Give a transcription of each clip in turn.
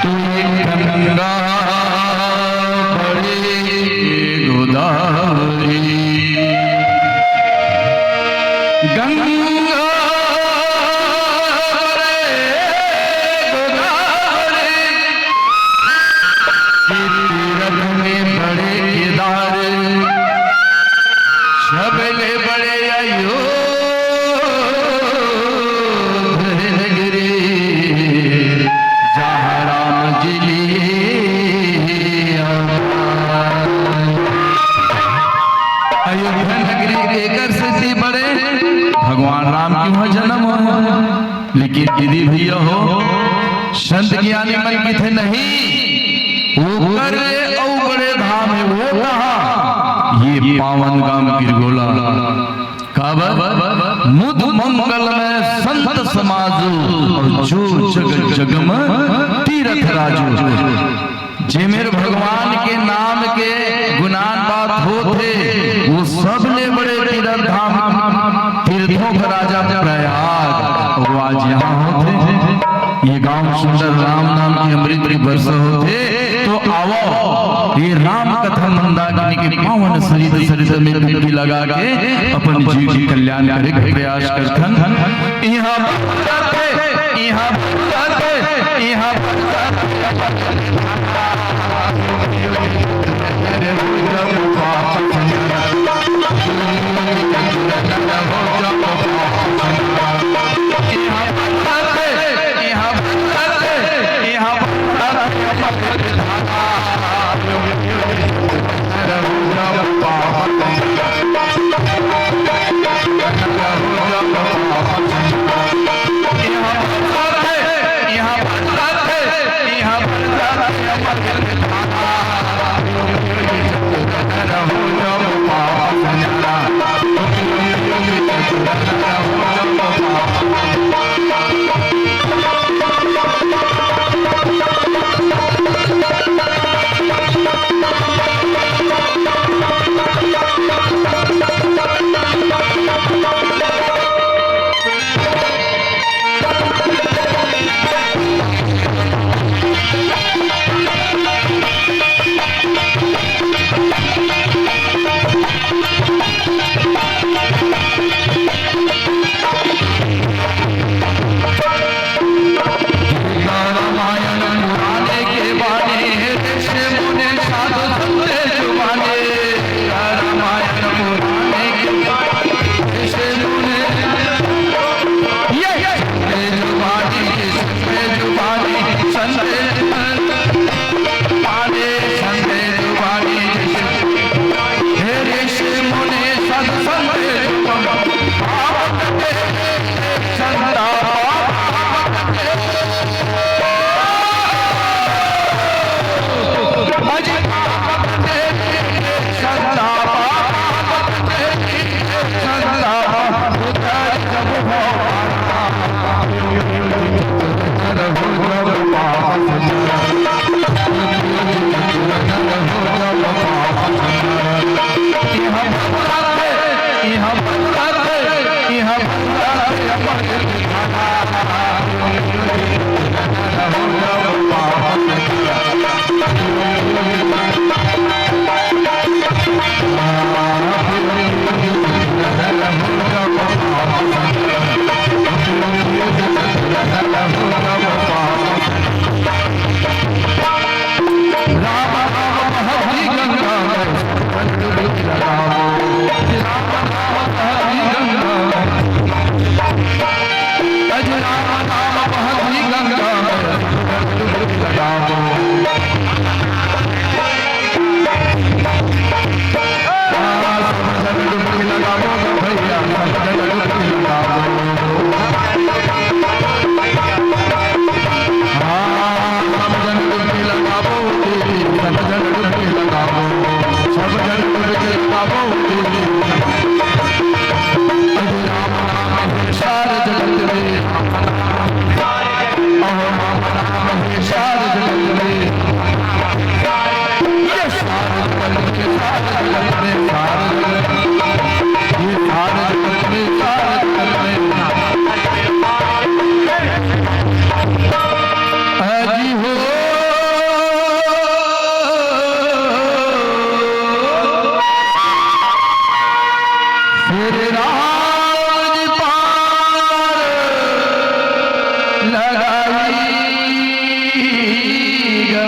गंगा बड़ी गोदावरी, गंगा तीरथ में बड़े केदार, सबले बड़े अयोध्या जहाँ राम जी अयोध्या नगरी लेकर से बड़े भगवान राम की वहां जन्म हो। लेकिन यदि भैया हो संत ज्ञानी मन की थे नहीं, वो करे औ बड़े धाम है वो कहा, ये पावन गाम गिरगोला कब मुद मंगल में संत समाजो और जो जग जगम तीरथ राजू। जे मेरे भगवान के नाम के गुणान बात होते वो सब ले बड़े तीर्थ धाम तीर्थों का राजा प्रयाग, वो आज यहाँ होते। ये गांव सुंदर राम नाम की अमृत की वर्षा होते तो आओ ये राम कथा मंदाकिनी के पावन सरित सरित में डुबकी लगा के अपन जीव की कल्याण करे के प्रयास करथन। यहाँ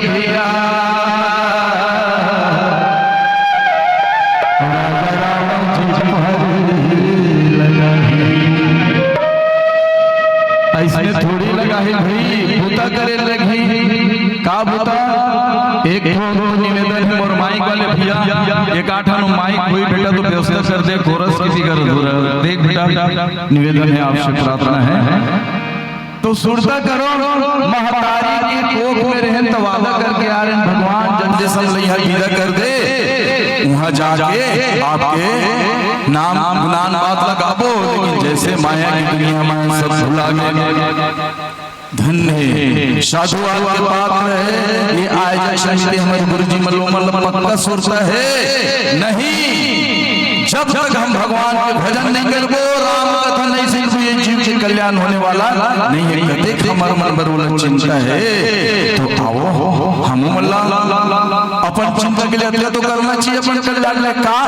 भैया ऐसे थोड़ी लगा है भाई, बुता करे लगी का बुता। एक निवेदन है और माइक वाले भैया एक आठा माइक हुई बेटा तो व्यवस्था कर दे, कोरस किसी का देख बेटा निवेदन है आपसे, प्रार्थना है तो सुरता करो। महतारी की कोख में रहन तो वादा करके आ रहे भगवान जल्दी सब लइहा विदा कर दे, वहां जाके आपके नाम गुनान बात लगाबो। लेकिन जैसे माया की दुनिया में सब भुला गए। धन्य साधुवाद के पात्र है ये आय जैसे हमारे गुरुजी मल्लो पक्का सुरता है नहीं। जब तक हम भगवान के भजन नहीं करबो, राम कथा नहीं सुनबो, ये जीव के कल्याण होने वाला नहीं है। कते हमार मन बरोल चिंता है तो आओ हम मल्ला अपन चिंता के लिए तो करना चाहिए अपन कल्याण में का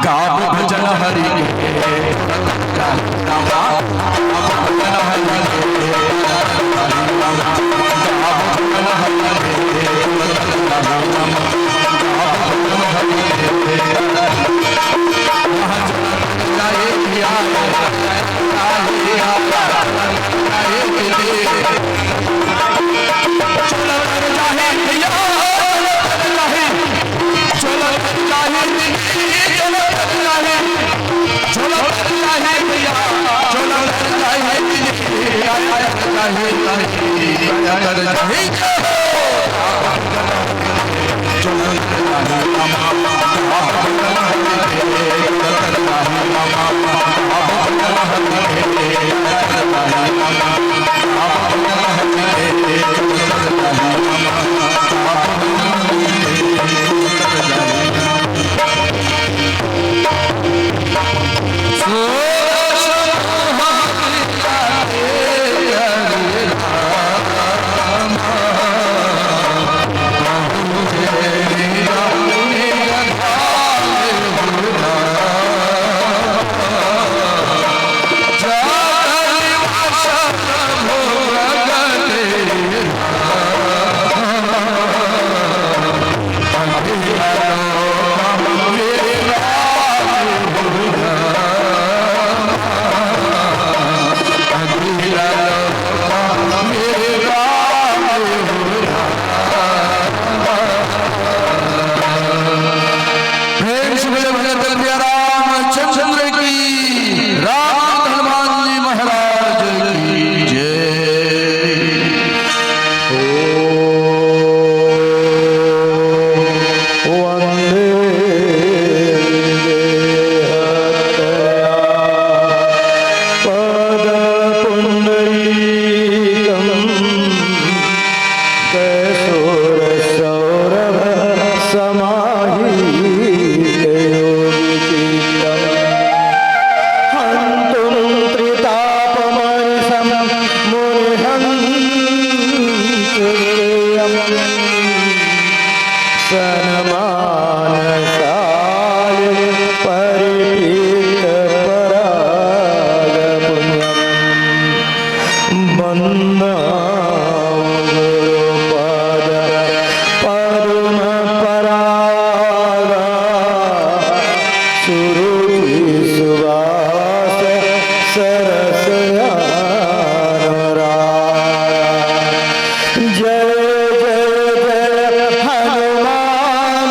गाओ भजन हरि जय जय जय हनुमान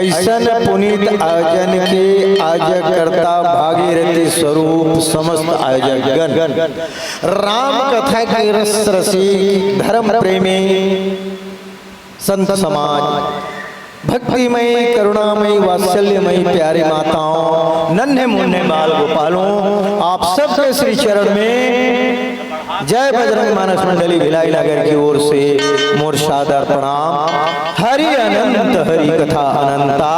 ऐसन पुनीत आयोजन के आयोजकर्ता भागीरथी स्वरूप समस्त आयोजकगण, राम कथा के रस रसिक, धर्म प्रेमी संत समाज, भक्तिमयी, करुणामयी, वात्सल्यमयी प्यारी माताओं, नन्हे मुन्ने बाल गोपालों, आप सबके श्री चरण में जय बजरंग मानस मंडली भिलाई नगर की ओर से मोर सादर प्रणाम। हरि अनंत हरि कथा अनंता,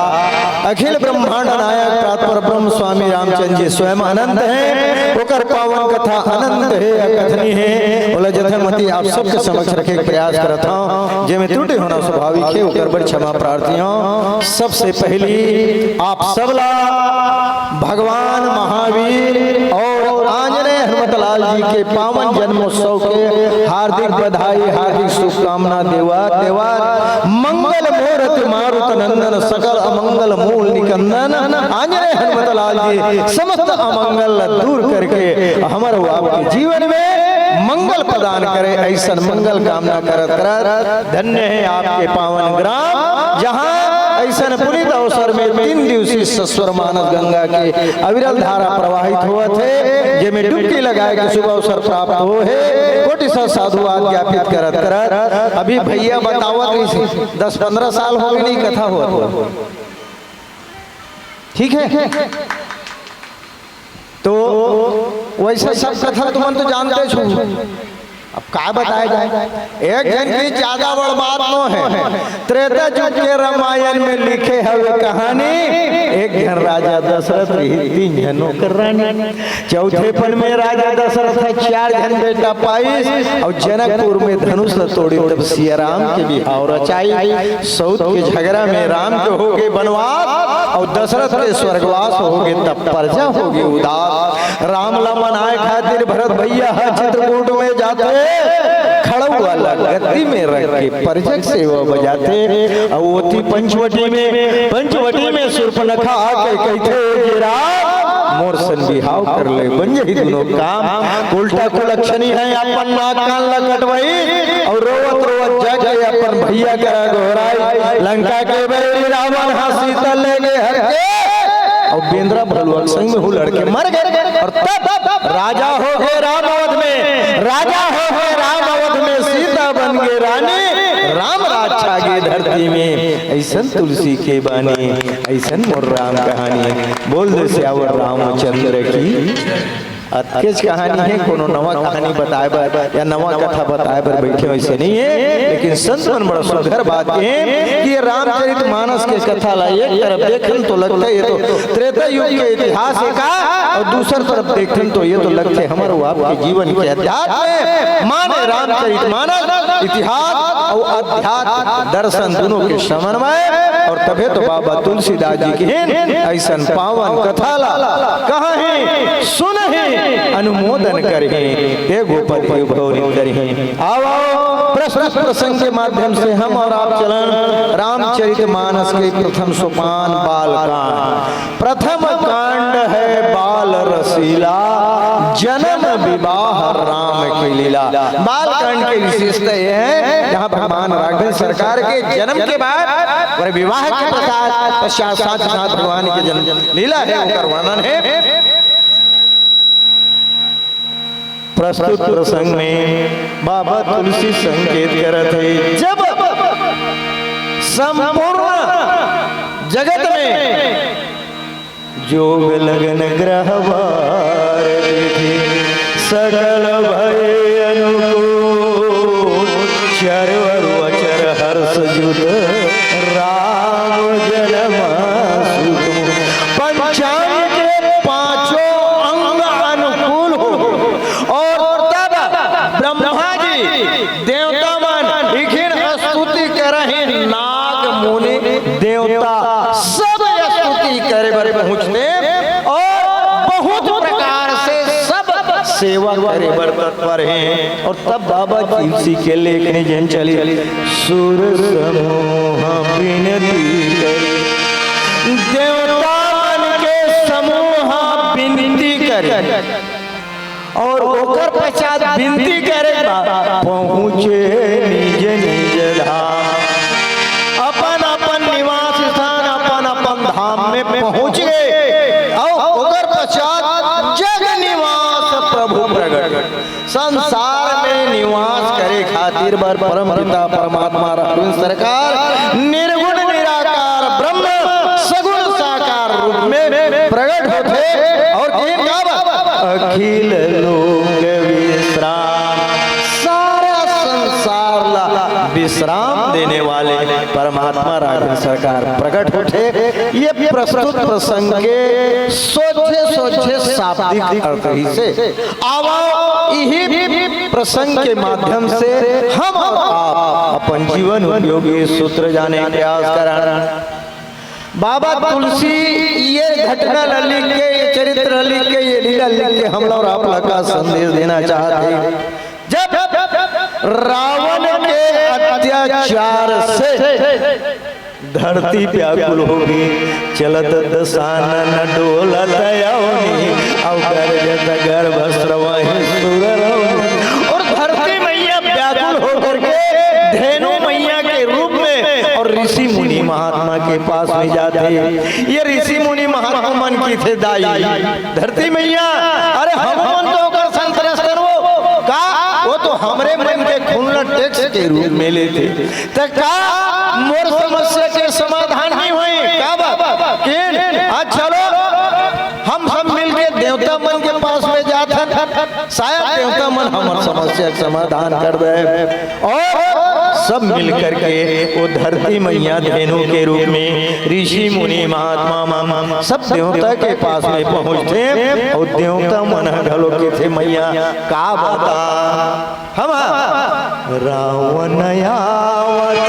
अखिल ब्रह्मांड नायक प्रातपर ब्रह्म स्वामी रामचंद्र जी स्वयं अनंत हैं, ओकर पावन कथा अनंत है, अकथनीय है। बोला जथनमती आप सबके समक्ष रखे प्रयास करत हूं, जे में त्रुटि होना स्वाभाविक है, ओकर बड़ क्षमा प्रार्थी हूं। सबसे पहली आप सबला भगवान महावीर और आंजनेय हनुमतलाल जी के पावन जन्मोत्सव के हार्दिक बधाई, हार्दिक शुभकामना देवा मंगल मूर्ति मारुत नंदन, सकल अमंगल मूल निकंदन, आंजनेय हनुमतलाल जी समस्त अमंगल दूर करके हमारे आपके जीवन में मंगल प्रदान करे, ऐसा मंगल कामना करत धन्य है आपके पावन ग्राम, जहाँ ऐसा पुनीत अवसर में 3 दिवसीय सस्वर मानस गंगा के अविरल धारा प्रवाहित हुआ थे, जे में डुबकी लगाए के शुभ अवसर प्राप्त हो है। कोटि सा साधुवाद ज्ञापित करत अभी भैया बतावत 10-15 साल हो गए नहीं कथा हुआ, ठीक है। तो वैसे सब कथा तुम तो जानते छो, अब क्या बताया जाए। एक जन की ज्यादा बड़ बात नो है, त्रेता युग के रामायण में लिखे हुए कहानी, एक जन राजा दशरथ रही, 3 जनों कर रानी, चौथे पन में राजा दशरथ है 4 जन बेटा पाइस, और जनकपुर में धनुष तोड़ी तब सिया राम के बिहाव रचाई। सौत के झगड़ा में राम के हो गए बनवास, और दशरथ के स्वर्गवास हो गए, तब प्रजा हो गई उदास। राम ला मनाए खातिर भरत भैया चित्रकूट में जाते, खड़ो वाला गद्दी में रख के परजक से वो बजाते, और वो थी पंचवटी में सुर्पनखा आके कहते गिरा मोर सन बिहाव कर ले, बन जाई दोनों काम। उल्टा कुलक्षणी है अपन नाक कान लकटवई, और रोवत जाके अपन भैया करा गोहराई। लंका के बैरी रावण हासी तल ले हर के, और बेंद्रा भलुआ संग में लड़के मर गए। और तब राजा हो गए राम अवध में, राजा हो गए राम अवध में, सीता बन गए रानी, राम राज छा गए धरती में। ऐसन तुलसी के बानी, ऐसन मोर राम कहानी, बोल दे श्यावर रामचंद्र की। अतकेज कहानी है, कोनो नवा कहानी बताए बर या नवा कथा बताए बर बैठे वैसे नहीं है, लेकिन संतन बड़ा सुंदर बात है कि ये रामचरितमानस के कथा लाइए तरफ देखन तो लगता है ये तो त्रेता युग के इतिहास का, और दूसर तरफ देखन तो ये तो लगते हमारे आपके जीवन के अध्यात्म माने रामचरितमानस इतिहास और अध्यात्म दर्शन दोनों के समन्वय। और तबे तो बाबा तुलसीदास जी की ऐसा पावन कथा ला कहा है सुन है अनुमोदन करहे, हे गोपति भौरी करहे। आओ प्रश्न प्रसंग के माध्यम से हम और आप चलन रामचरितमानस के प्रथम सोपान बाल कांड। प्रथम कांड है बाल रसीला, जन्म विवाह राम की लीला। बाल कांड की विशेषता यह है, जहाँ भगवान राघवेंद्र सरकार के जन्म के बाद विवाह के पश्चात साथ भगवान के जन्म लीला है, उनका वर्णन है। प्रस्तुत प्रसंग में बाबा तुलसी संकेत करत है, जब संपूर्ण जगत में जोग लगन ग्रहवार विधि, सकल भय अनुकूल, चरवर वचर हर्ष जुत, राम जन्म सुख, पंचांग के 5 अंग अनुकूल हो। और तब ब्रह्मा जी देवता मन इखिन स्तुति करहि, नाग मुनि देवता सब स्तुति करे बर पहुँचते, और बहुत प्रकार से सब सेवा करे बर तत्पर हैं। और तब बाबा तुलसी के लेखने जन चली, सुर समूह विनती करे, देवता मन के समूह विनती करे, और ओकर पश्चात विनती करे पहुँचे निज निज धाम, अपन अपन निवास स्थान, अपन में पहुंच गए और ओकर पश्चात जग निवास प्रभु प्रगट संसार में निवास करे खातिर बर परम पिता परमात्मा राम सरकार निर्गुण निराकार ब्रह्म सगुण साकार रूप में प्रकट होते और किन का अखिल लोक विश्राम सारा संसार ला विश्राम देने वाले परमात्मा राघव सरकार प्रकट होते। ये प्रस्तुत प्रसंग के सोचे सोचे शाब्दिक अर्थ ही से आवा यही प्रसंग के माध्यम से हम और आप अपन जीवन उपयोगी सूत्र जाने के प्रयास करा। बाबा तुलसी ये घटना लिख के, ये चरित्र लिख के, ये लीला लिख के हम लोग आप लोग का संदेश देना चाहते हैं। जब रावण के अत्याचार से धरती व्याकुल होगी, चलत दशानन डोलत यौनी और गर्जत गर्भ स्रवहि सुररौनी। और धरती मैया व्याकुल होकर के धेनु मैया के रूप में और ऋषि मुनि महात्मा के पास में जाते। ये ऋषि मुनि महात्मा मन की थे दाई धरती मैया, अरे हम मन तो कर संतरस करो का, वो तो हमरे मन के खुला टैक्स के रूप में लेते तो का मोर समस्या के समाधान नहीं हुए का बात किन। आज चलो हम सब मिलके देवता मन के पास में जाते, शायद देवता मन हमार समस्या का समाधान कर दे। और सब मिलकर के वो धरती मैया धेनु के रूप में ऋषि मुनि महात्मा सब देवता के पास में पहुंचते और देवता मन घलो के थे मैया का बता हम रावण रावण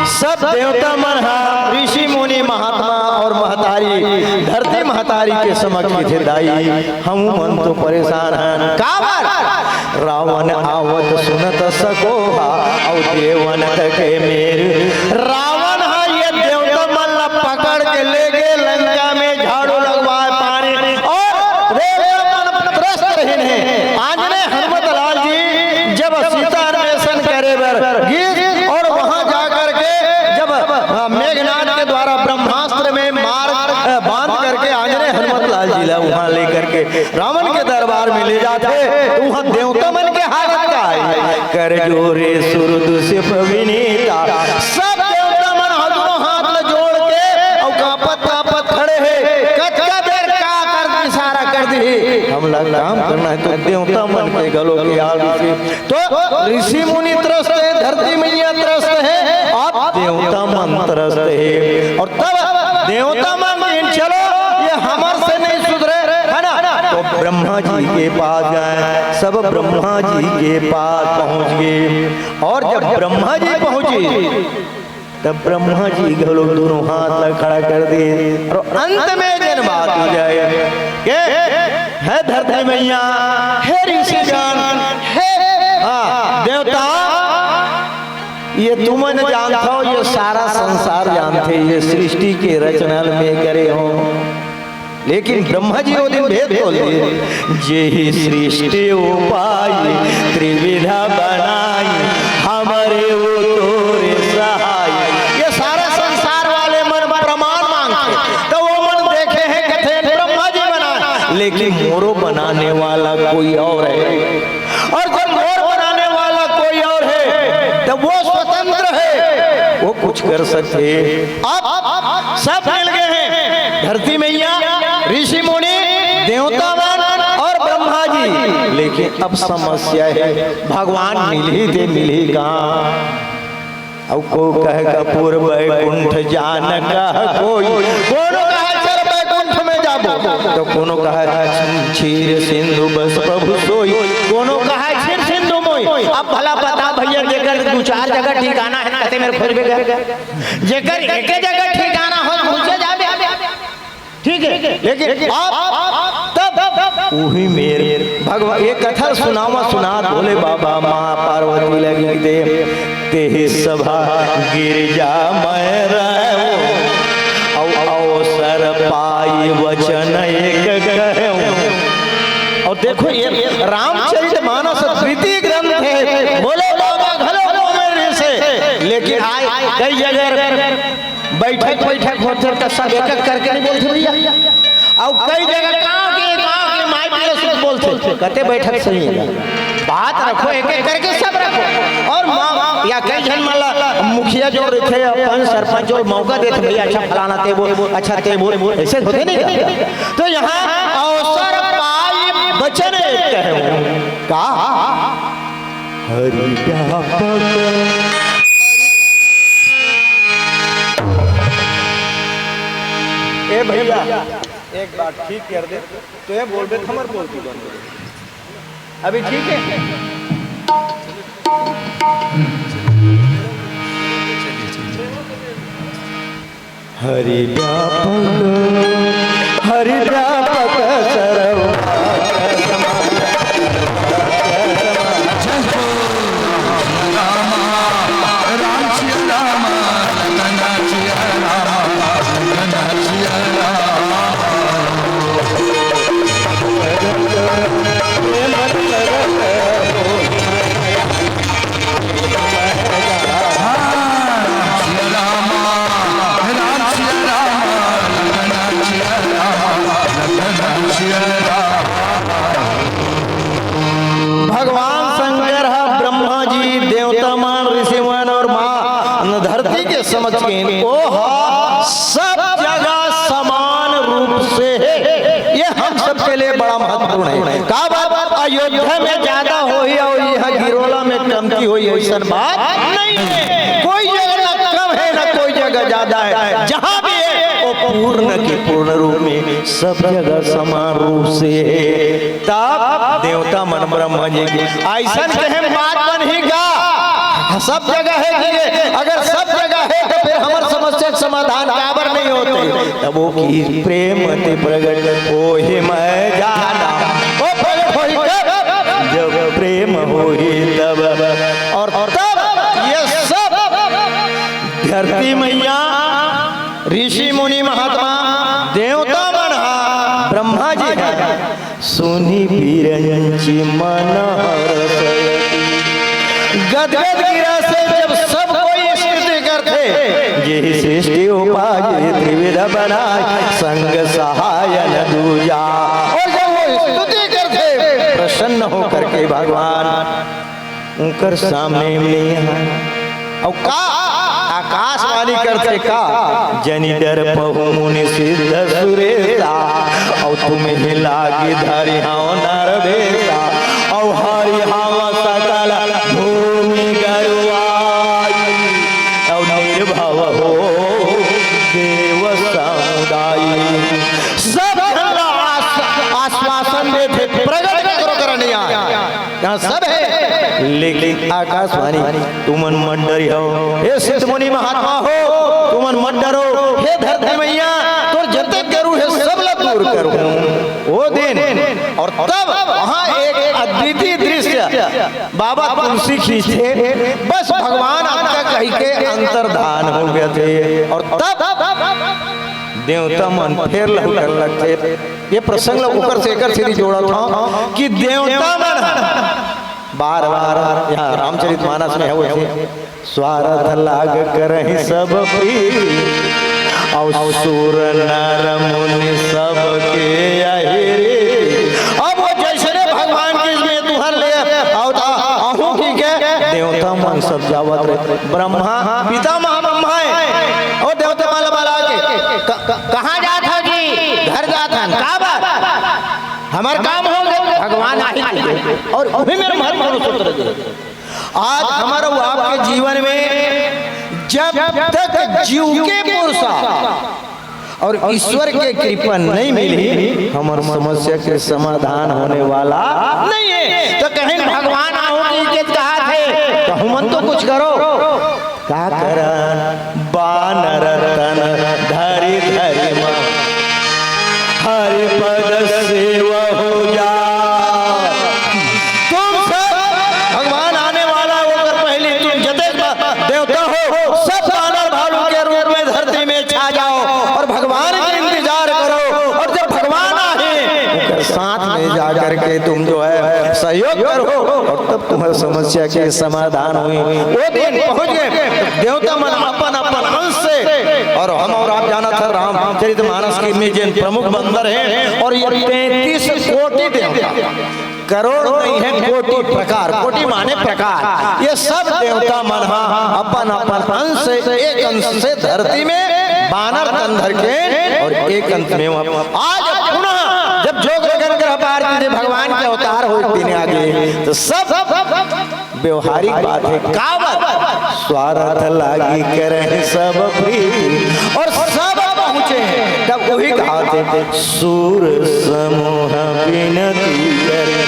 सब देवता मन ऋषि मुनि महात्मा और महतारी धरती महतारी के समक्ष थे दाई। हम मन तो परेशान हैं काबर रावण आवत सुनत सकोहा और देवन के मेर रावण ये देवता मन ला पकड़ के ले गए लंका में झाड़ू लगवाए पानी और देवता मन त्रस्त रहे। आंजने हनुमत लाल जी जब सीता अन्वेषण करे बर गिर और वहां जाकर के जब मेघनाद के द्वारा ब्रह्मास्त्र में मार बांध करके आंजने हनुमत लाल जी ला वहां लेकर के रावण के दरबार में ले जाते तो वहां देवता मन के हालत का है कर जोरे सुरदु से विनीता। सब देवता मन हाथों हाथ जोड़ के और कापत खड़े है कच्चा देर का कर इशारा कर दी हम लोग काम करना है तो देवता मन के गलों के हाल से तो ऋषि मुनि त्रस्त है, धरती मैया त्रस्त है और देवता मन त्रस्त है। और तब देवता मन चलो ये हमारे से नहीं सुधरे है ना, तो ब्रह्मा जी के पास गए। सब ब्रह्मा जी के पास पहुंच गए और जब ब्रह्मा जी पहुंचे तब ब्रह्मा जी घलो दोनों हाथ लग खड़ा कर दिए और अंत में जन बात हो जाए के है धरती मैया है ऋषि जान है देवता ये तुमन जानता हो, ये सारा संसार जानते, ये सृष्टि के रचना में करे हो। लेकिन ब्रह्मा जी वो दिन भेद बोल दिए जे ही सृष्टि उपाय त्रिविधा बनाई हमारे वो तोरे सहाय। ये सारा संसार वाले मन प्रमाण मांगते तो वो मन देखे हैं कहते ब्रह्मा जी बना, लेकिन मोरो बनाने वाला कोई और है और जब मोर बनाने वाला कोई और है तब वो स्वतंत्र है, वो कुछ कर सकते। अब सब मिल गए हैं धरती मैया ऋषि मुनि देवतावन और ब्रह्मा जी, लेकिन अब समस्या है भगवान मिली थे मिली कहाँ। अब को कह कपूर बैकुंठ जान कह कोई, कोनो कहा चल बैकुंठ में जाबो तो कोनो कहा क्षीर सिंधु बस प्रभु सोई, कोनो कहा क्षीर सिंधु मोई। अब भला बता भैया जेकर दो चार जगह ठिकाना है कहते मेरे खोजबे जेकर एक जगह ठिकाना हो मुझे जाबे ठीक है लेकिन आप तब वही मेरे भगवान ये कथा सुना बोले बाबा माँ पार्वती लगी दे ते सभा गिरजा मैं अवसर पाई वचन एक कहूं। और देखो ये रामचरितमानस तृतीय ग्रंथ है बोले बाबा घलो मेरे से लेकिन कई जगह बैठक होते तो सब एक करके नहीं बोलते भैया और कई जगह गांव के माई पिया बोलते कहते बैठक सही है बात रखो एक करके सब रखो और या कई जन माला मुखिया जो रहते अपन सरपंच जो मौका देते भैया अच्छा फलाना ते बोल अच्छा ते बोल ऐसे होते नहीं तो यहाँ अवसर पाई वचन कहूं का हरि व्यापक ए भैया एक बात ठीक कर दे तो ये बोल बे हमर बोलती दोनों अभी ठीक है हरि व्यापक सर्व भगवान शंकर ब्रह्मा जी देवता मान ऋषि मान और माँ धरती के समक्ष सब जगह समान रूप से है ये हम सबके लिए बड़ा महत्वपूर्ण है का बात अयोध्या में ज्यादा हो और यह गिरोला में कम की हुई ऐसा बात नहीं है कोई जगह न कम है न कोई जगह ज्यादा है जहाँ भी है वो पूर्ण के पूर्ण रूप में सब जगह समान रूप से तब देवता मन ब्रह्मा जी की ऐसा कहे बात बन ही गा सब जगह है कि अगर सब जगह है तो फिर हमारे समस्या का समाधान बराबर नहीं होते तब वो की प्रेम ते प्रगट हो ही मैं जाना वो प्रगट हो ही जब प्रेम हो ही तब और तब ये सब धरती मैया ऋषि मुनि महात्मा देवता मन ब्रह्मा जी सुनी बिरंची मन गदगद गिरा से जब सब कोई स्तुति करते ये सृष्टि उपाय त्रिविध बनाए संग सहायन दूजा और जब वो स्तुति करते प्रसन्न होकर के भगवान उनकर सामने में और का आकाशवाणी करते का जनी डर पहु मुनि सिद्ध सुरेता और तुम्हें लागी धरि हाव नर बेटा और हरि हाव सकल भूमि गरुआई और निर्भव हो देव समुदायी सब आश्वासन देते प्रगट करो करने यहाँ सब है लेकिन आकाशवाणी तुमन मत डरी हो हे सिद्ध मुनि महात्मा हो तुमन मत डरो हे धरती मैया तो जते करू है सब ला दूर करू वो दिन और तब वहाँ एक अद्वितीय दृश्य बाबा तुलसी खींचे बस भगवान आपका कही के अंतर्धान हो गए थे और तब देवता मन फिर लहकर लगते ये प्रसंग ऊपर से एक सीधी जोड़ा था कि देवता मन बार बार यहाँ रामचरितमानस में है वो स्वार्थ लाग करहि सब और सुर नर मुनि सब के अब वो जैसे भगवान के इसमें तुहर ले आहू की के देवता मन सब जावत रहे ब्रह्मा पिता ब्रह्मा है और देवता माला माला के कहाँ जात है जी घर जात है का बात हमार काम हो गए भगवान आई और अभी मेरे महत्वपूर्ण सूत्र दे आज हमारा वो आपके जीवन में जब तक जीव के पुरुषा और ईश्वर के कृपा नहीं मिली हमार समस्या के समाधान होने वाला नहीं है तो कहीं भगवान आओ की इज्जत कहा थे तो हुमन तो कुछ करो। का करन बानर तन धरी धरी मां हरि पद सेवा हो जा। तुम सब भगवान आने वाला होकर पहले तुम जते देवता हो सब बानर भालू के रूप में धरती में छा जाओ और भगवान का इंतजार करो। और जब भगवान आए साथ में जा करके तुम जो है सहयोग करो और तब तुम्हारी समस्या के समाधान हुई। वो दिन पहुंच गए देवता मन अपन अपन अंश से। और हम और आप जाना था रामचरितमानस की में जिन प्रमुख बंदर हैं और ये 33 कोटि देवता, करोड़ नहीं है कोटि प्रकार, कोटि माने प्रकार, ये सब देवता मन अपन अपन अंश से एक अंश से धरती में बानर तन धर के और एक अंश में आज पुनः जब जोग लगन ग्रह पार के भगवान के अवतार हो दिन आगे तो सब व्यवहारिक बात है। कावत स्वार्थ लागी करे सब भी और सब पहुंचे हैं। तब वही कहा थे सूर समूह विनती करे।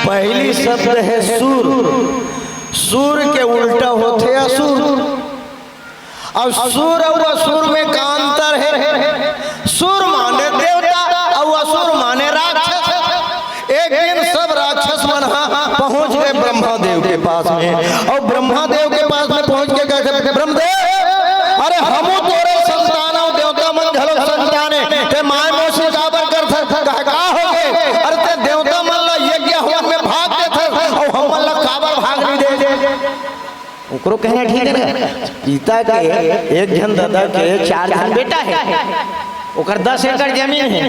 पहली शब्द है सूर, सूर के उल्टा होते असुर। अब सूर और असुर में का अंतर है? सूर माने देवता और असुर माने राक्षस। एक दिन सब राक्षस मन पहुंच गए ब्रह्मादेव के पास में और ब्रह्मादेव के पास में पहुंच के कहते ब्रह्मदेव अरे हम तोरे संतान देवता मन झलो संताने ते माय मोसी काबर कर का हो गए। अरे ते देवता मन ला यज्ञ हवन में भाग दे थे और हम मन ला काबर भाग नहीं दे। ओकरो कहना ठीक है ना, पिता के एक जन दादा के 4 जन बेटा है, ओकर 10 एकड़ जमीन है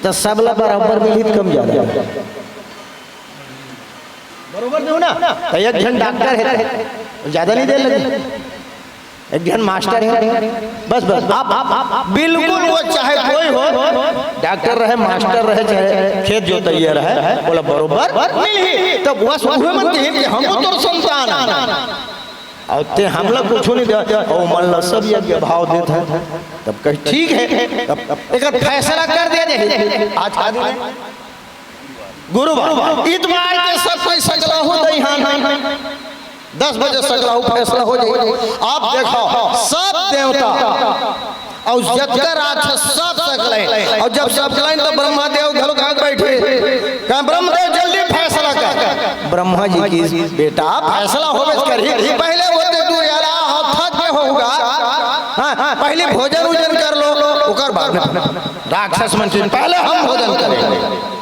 तो सब ला बराबर मिलित कम ज्यादा बरोबर दो ना। तो एक जन डॉक्टर है ज्यादा नहीं दे लगे, एक जन मास्टर है बस बस आप बिल्कुल वो चाहे कोई हो डॉक्टर रहे मास्टर रहे चाहे खेत जोतैया रहे बोला बरोबर मिली। तब बस उहे मन के हम तो संतान और ते हम लोग कुछ नहीं दे और मन ला सब यज्ञ भाव देता है। तब कह ठीक है तब एक फैसला कर दे आज का दिन गुरुवार इतवार के सब कोई सकला हो दई हां 10 बजे सकला हो फैसला हो जाए। आप देखो सब देवता और जतका राक्षस सब सकले और जब सब सकले तो ब्रह्मादेव घर का बैठे कहा ब्रह्मदेव जल्दी फैसला कर। ब्रह्मा जी की बेटा फैसला होबे करी पहले होते तू यार थक के होगा हां पहले भोजन उजन कर लो ओकर बाद राक्षस मन पहले हम भोजन करेंगे।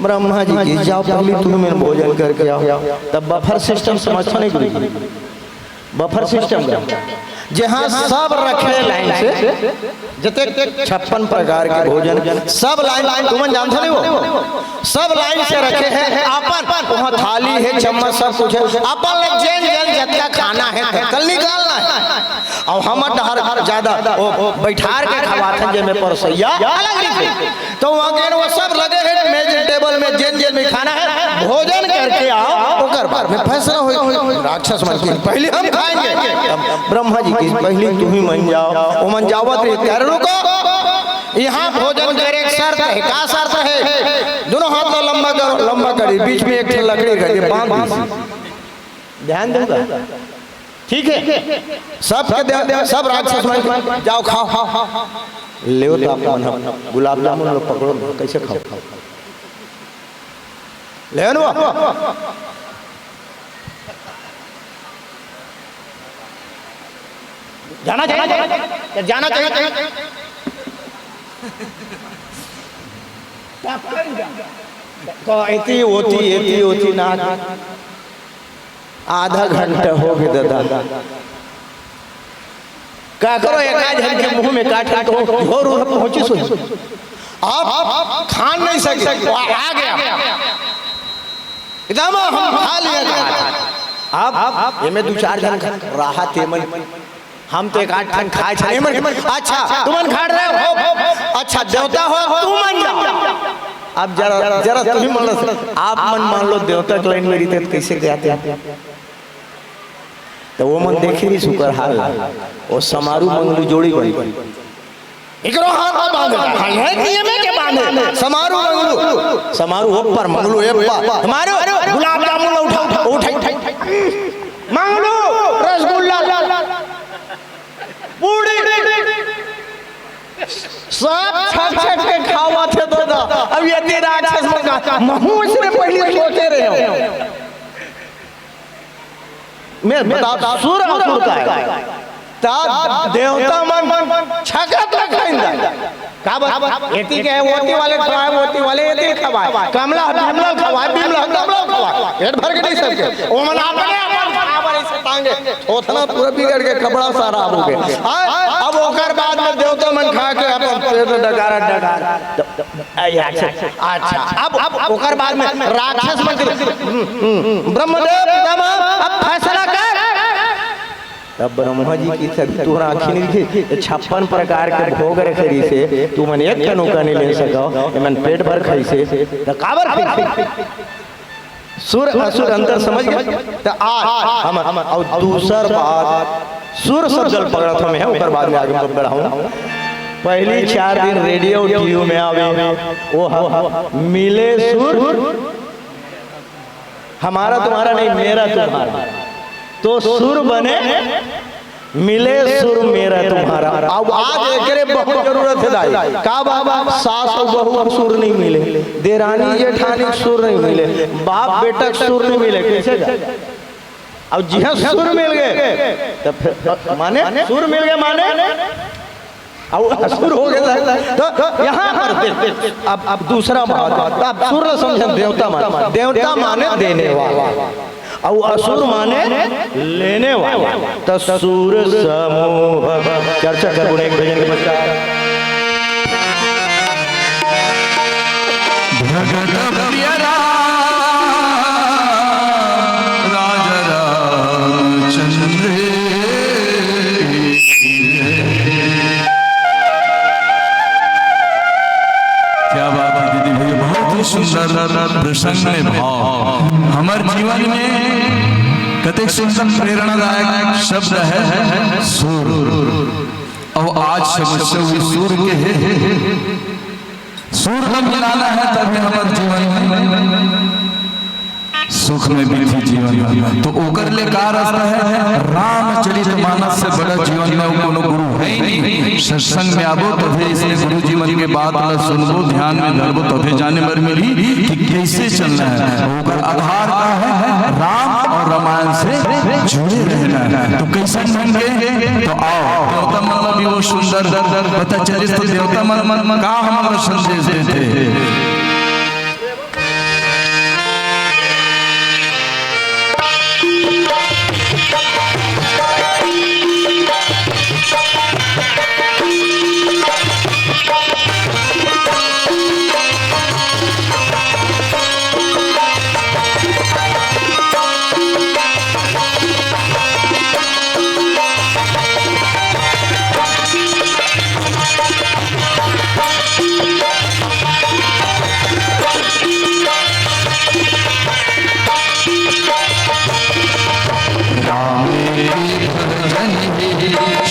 ब्रह्मा जी की जाओ पहले तुम में भोजन करके आओ। तब बफर सिस्टम समझता नहीं करी बफर सिस्टम जहाँ सब रखे लाइन से जते 56 प्रकार के भोजन सब लाइन तुम जानते नहीं हो सब लाइन से रखे हैं। अपन वहाँ थाली है चम्मच सब कुछ है अपन लोग जैन जैन जतका खाना है कल निकालना है और हम हर ज्यादा बैठार के खवाते जे में परसैया अलग रीते तो वहाँ वो सब लगे हैं मेज टेबल में जैन जैन में खाना है भोजन करके आओ ओकर बाद में फैसला हो। राक्षस मन के पहले हम खाएंगे ब्रह्मा जी की पहले तुम ही मन जाओ वो मन जावत रुको यहाँ भोजन करे एक शर्त है। क्या शर्त है? दोनों हाथ को लंबा करो लंबा करी बीच में एक लकड़ी करके बांध ध्यान दूंगा ठीक है। सब सब राक्षस मन जाओ खाओ ले तो आप गुलाब जामुन लोग पकड़ो कैसे खाओ ले जाना चाहिए जाना चाहिए इतनी होती ना आधा घंटा हो गया दादा क्या करो एक जन के मुंह में काट काट और पहुंची सो आप खान नहीं सके आ गया एकदम हम खा लिया आप ये में 2-4 जन राहत है मन हम तो 1-8 जन खाए छे अच्छा तुमन खा रहे हो अच्छा देवता हो तुम मान जाओ। अब जरा तुम ही मान लो आप मन मान लो देवता के लाइन में रीते कैसे जाते हैं तो वो मन देखे नहीं सुकर हाल वो समारू मंगलू जोड़ी बनी इकरो हाथ बांधे है नियम के बांधे समारू मंगलू ऊपर मंगलू एप्पा हमारो गुलाब जामुन उठा मांग लो, रसगुल्ला, पूरी, सब छक छक के खावा थे तो अब ये राक्षस मंगा महू से पहले सोचे रहे हो मैं बता सुर असुर का है ता देवता मन छका तो खाइंदा का बात एती के वोटी वाले खवाए, वोटी वाले एती खवाए, कमला बिमला खवाए, बिमला कमला खवाए, पेट भर के नहीं सबके ओ मन अपने अपन ऐसे टांगे थोथना पूरा बिगड़ के कपड़ा सारा हो गया। अब ओकर बाद में देवता मन खा के अपन पेट डगारा अच्छा अब ओकर बाद में राक्षस मन ब्रह्मदेव अब फैसला कर। तब ब्रह्मा जी की सभी तोरा आखिर के 56 प्रकार के भोग रखरी से तू मन एक कनौका नहीं ले सको मन पेट भर खाई से त काबर खाई सुर असुर अंतर समझ गए त आज हम और दूसर बात सुर सब जल पकड़त हम है ऊपर बाद में आगे बढ़ाऊं। पहली 4 दिन रेडियो टीवी में आवे वो मिले सुर हमारा तुम्हारा नहीं मेरा तुम्हारा तो सुर बने मिले सुर मेरा तुम्हारा। अब आज एकरे बहुत जरूरत है दाई का बाबा सास और बहू सुर नहीं मिले, देरानी जेठानी सुर नहीं मिले, बाप बेटा सुर नहीं मिले, कैसे जाए? अब जी हाँ सुर मिल गए तो फिर माने सुर मिल गए माने अब सुर हो गया तो यहाँ पर अब दूसरा बात अब सुर समझे देवता माने देने वाला और असुर माने लेने वाला तो सुर समूह चर्चा कर गुण एक भजन के पश्चात भगत प्रिय राजा रामचंद्र क्या बात है दीदी भैया, बहुत ही सुंदर प्रसंग में भाव हमारे जीवन में कतेक सुंदर प्रेरणादायक शब्द है सुर। और आज समस्या हुई सुर के है सुर हम मिलाना है तभी हमारे जीवन में सुख में बीती जीवन में तो ओकर ले का रास्ता है रामचरितमानस से बड़ा जीवन में कोनो गुरु है ही नहीं। सत्संग में आबो तभी इसने गुरु जीवन के बात ला सुनबो ध्यान में धरबो तभी जाने मर मिली कि कैसे चलना है। ओकर आधार का है राम और रामायण से जुड़े रहना है। तो कैसे ढंगे तो आओ देवता मन भी वो सुंदर पता चले तो देवता मन का हमारा संदेश देते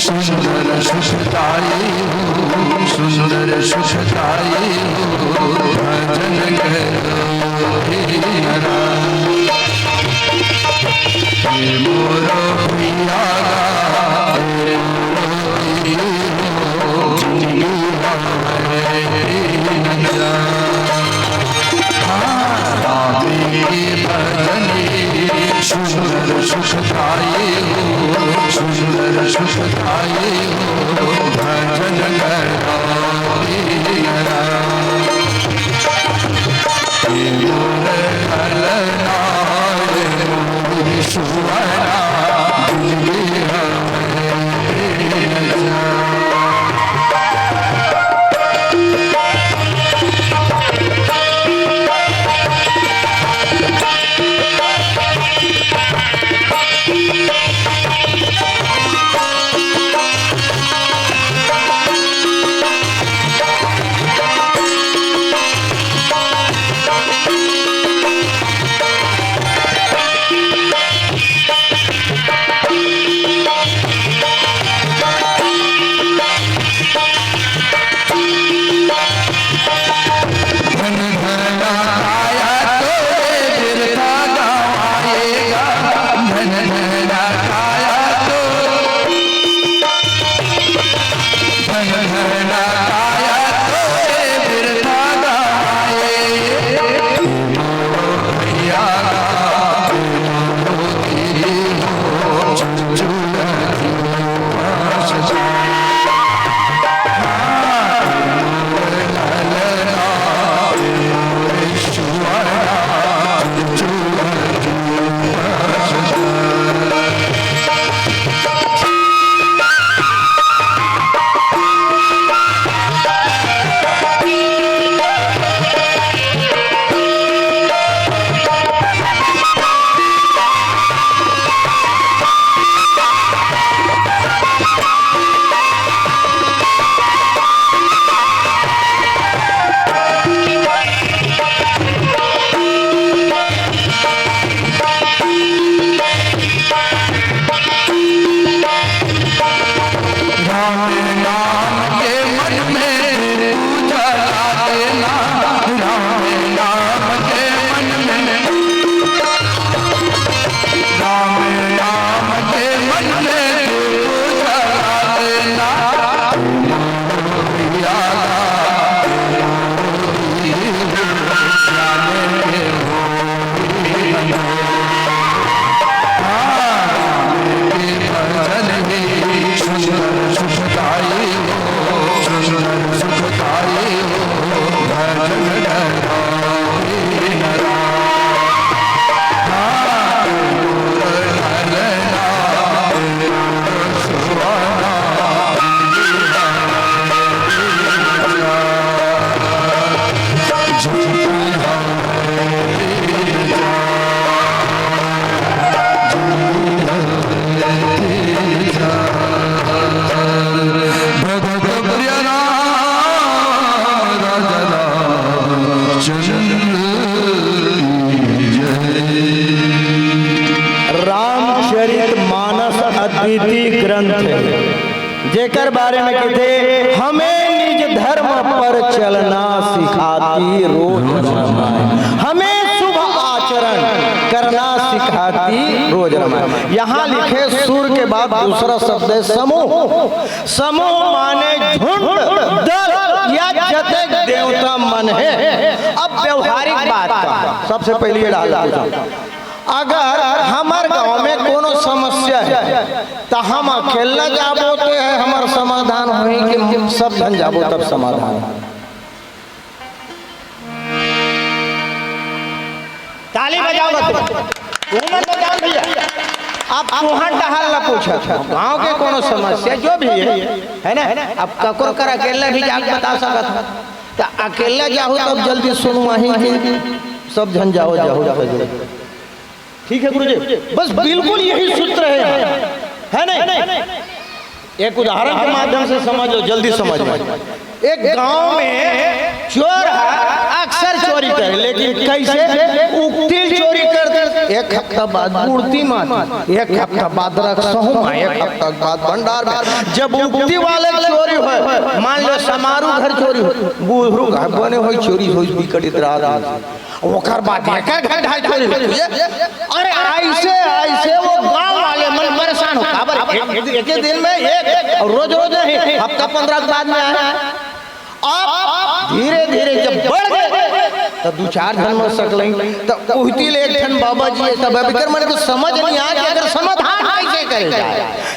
सुंदर सुखदाई सुंदर सुखदाई भजन मोरो प्रिया सुंदर सुखदाई सुंदर सुखदाई भजन राम नाम के मन में जला देना, राम नाम के मन में, राम नाम के मन में जला देना। अद्वितीय ग्रंथ है, जेकर बारे में कहते हमें निज धर्म पर चलना सिखाती रोज रमाए, हमें शुभ आचरण करना सिखाती रोज रमाए। यहाँ लिखे सुर के बाद दूसरा शब्द है समूह। समूह माने झुंड, दल या जतेक देवता मन है। अब व्यवहारिक बात का सबसे पहले ये डाल दो, अगर हमार गांव में कोनो समस्या है तो हम अकेला जाबो तो है हमार समाधान होई कि सब जन जाबो तब समाधान। ताली बजाओ तुम बजाओ भैया। अब तुहन टहल ना पूछा था गांव के कोनो समस्या जो भी है ना, अब ककर कर अकेला भी जाके बता सकता तो अकेला जाओ तब जल्दी सुनू वहीं की सब जन जाओ जाओ। ठीक है गुरुजी, बस बिल्कुल यही सूत्र है नहीं। एक उदाहरण के माध्यम से समझ लो, जल्दी समझ लो। एक गांव में चोर है, अक्सर चोरी करे, लेकिन कैसे उक्ति चोरी करते। एक हफ्ता बाद मूर्ति माती, एक हफ्ता बाद रखसहु, एक हफ्ता बाद भंडार में। जब उक्ति वाले चोरी हो, मान लो समारोह घर चोरी हो, बूढ़ू घर बने हो चोरी हो बिकटित रात ओकर बाद एक घंटा चोरी होती है। अरे ऐसे वो गांव वाले मन परेशान हो, खबर एक दिन में एक और रोज नहीं, हफ्ता 15 बाद में आया। अब धीरे धीरे जब बढ़ गए तो 2-4 जन मर सकल तो उहती ले एक ठन बाबा जी तब अभी मन को समझ नहीं आ कि अगर समाधान कैसे करे जाए।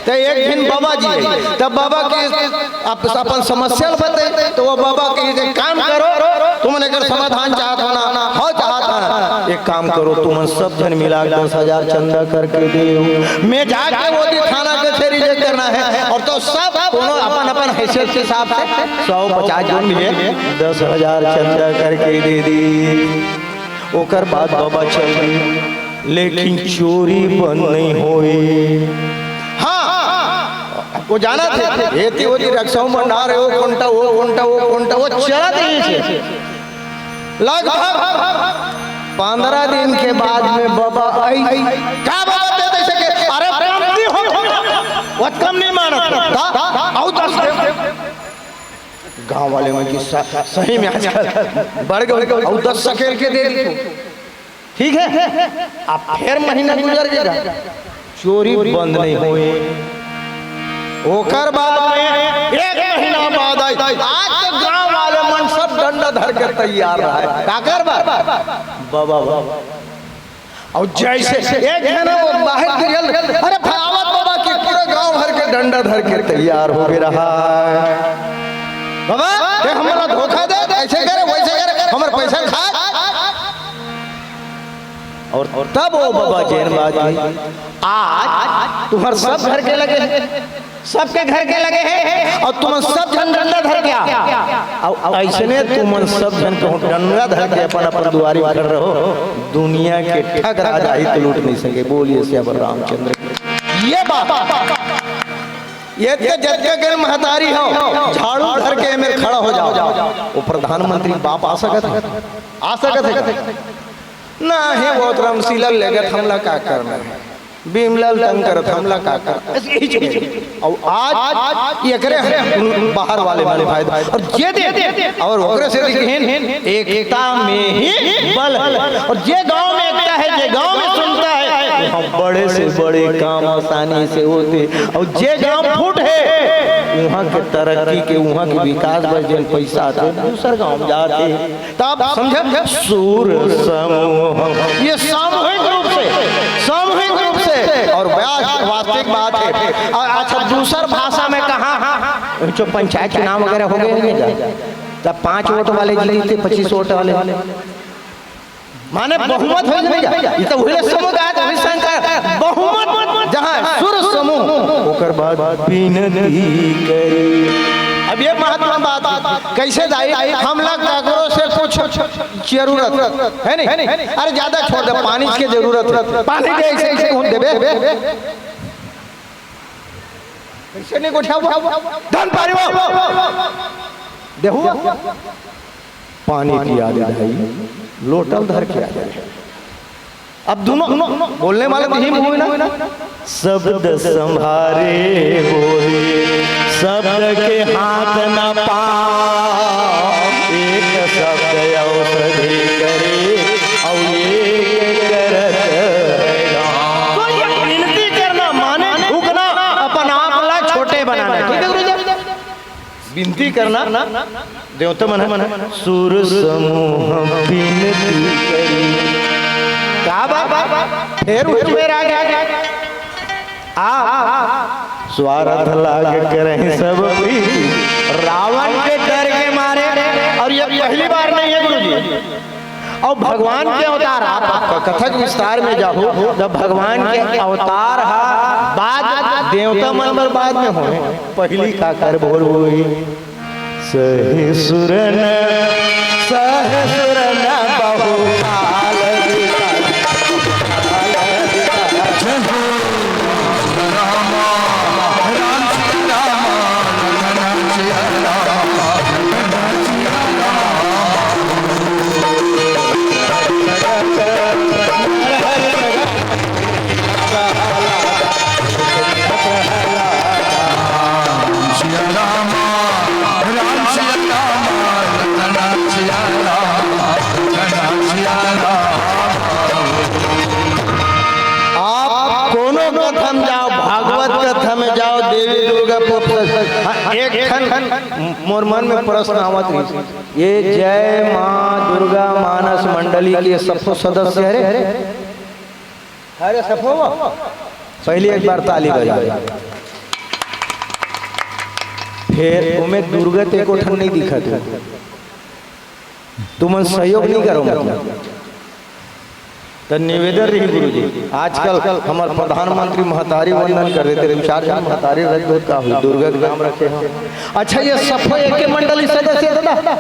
तो एक दिन बाबा जी तब बाबा के अपन समस्या बताते तो वो बाबा के काम करो, तुमने अगर समाधान चाहत होना हो चाहत एक काम करो, तुम सब जन मिला 10,000 चंदा करके दे। मैं जाके वो थाना कचहरी जे करना है और तो सब अपन अपन हैसियत के हिसाब से 150 जन मिले 10,000 चंदा करके दे दी। ओकर बाद बाबा चल गई, लेकिन चोरी बंद नहीं हुई। हाँ वो जाना थे हेती होती रक्षाओं भंडार है, वो कोंटा वो चला दी। लगभग 15 दिन के बाद में बाबा आई क्या बाबा दे सके, अरे प्राप्ति हो वो कम नहीं माना गांव वाले में कि सही में आजकल बढ़ गए और 10 सकेल के दे दी। ठीक है, अब फिर महीना गुजर गया, चोरी बंद नहीं हुई। ओकर बाद में 1 महीना बाद आई, आज तो गांव वाले मन सब डंडा धर के तैयार रहा है काकर बाबा और जैसे एक जना वो बाहर गिरल, अरे फलावत बाबा के पूरा गांव भर के डंडा धर के तैयार हो गया रहा है। बाबा ये हमारा धोखा दे, ऐसे करे वैसे करे, हमारे पैसा खा। और तब वो बाबा जैन बाजी आज तुम्हारे सब घर के लगे हैं, सबके घर के लगे हैं और तुम सब जन डंडा धर के और ऐसने तुम सब जन को डंडा धर के अपन अपन दुआरी कर रहे हो, दुनिया के ठग राजा ही तो लूट नहीं सके। बोलिए श्याम रामचंद्र। ये बात ये जग महतारी हो झाड़ू धर के में खड़ा हो जाओ, वो प्रधानमंत्री बाप आ सकत है ना है वो क्रमशीला लेकर हमला क्या करना है। भीमलाल तंग करत हमला का और आज ये करे बाहर वाले फायदा और जे दे और ओकरे से दिखेन एकता में ही बल और जे गांव में एकता है, जे गांव में सुनता है, बड़े से बड़े काम आसानी से होते। और जे गांव फूट है वहाँ के तरक्की के, वहाँ के विकास बजन पैसा आते दूसर गांव जाते। तब समझ सूर समूह, ये सामूहिक रूप से और वास्तविक बात है। अच्छा दूसर भाषा में कहा जो पंचायत चुनाव वगैरह हो गए तब 5 वोट वाले जीते 25 वोट वाले माने बहुमत हो जाएगा। ये तो हुए समूह का बहुमत जहां सुर समूह ओकर बाद विनती करी। अब ये महत्वपूर्ण बात कैसे जाए हम लोग कागरों से कुछ जरूरत है नहीं, अरे ज्यादा छोड़ दे, पानी की जरूरत, पानी दे ऐसे ऐसे हम देबे कैसे नहीं उठा धन पानी देखो पानी पिया दे भाई, लोटल धर के आ जाए। अब दोनों बोलने वाले तो ही हुए ना, शब्द संभारे होए शब्द के हाथ न पाओ, एक शब्द औषधि करे और एक करत तो ये विनती करना माने झुकना, अपन आप ला छोटे बनाना। ठीक है गुरुजी, विनती करना देवता मन सुर समूह विनती करी का बाबा फिर उसमें आ गया स्वार्थ लाग करे सब रावण के डर के मारे। और ये पहली बार नहीं है गुरुजी, और भगवान के अवतार आप कथक विस्तार में जाओ, जब भगवान के अवतार बाद देवता मन बाद में हो, पहली का कर बोल हुई सहिसुरन सहसुरन बहुकाल मोर मन में प्रश्न आवत, ये जय माँ दुर्गा मानस मंडली के सबको सदस्य है, अरे सबको पहले एक बार ताली बजा, फिर तुम्हें दुर्गा ते को ठन नहीं दिखा, तुम सहयोग नहीं करो मतलब तो निवेदन रही गुरुजी। आजकल हमारे प्रधानमंत्री महतारी वंदन कर देते, महतारी रजत का हुई दुर्गा का नाम रखे हैं। अच्छा ये सब एक मंडली सदस्य दादा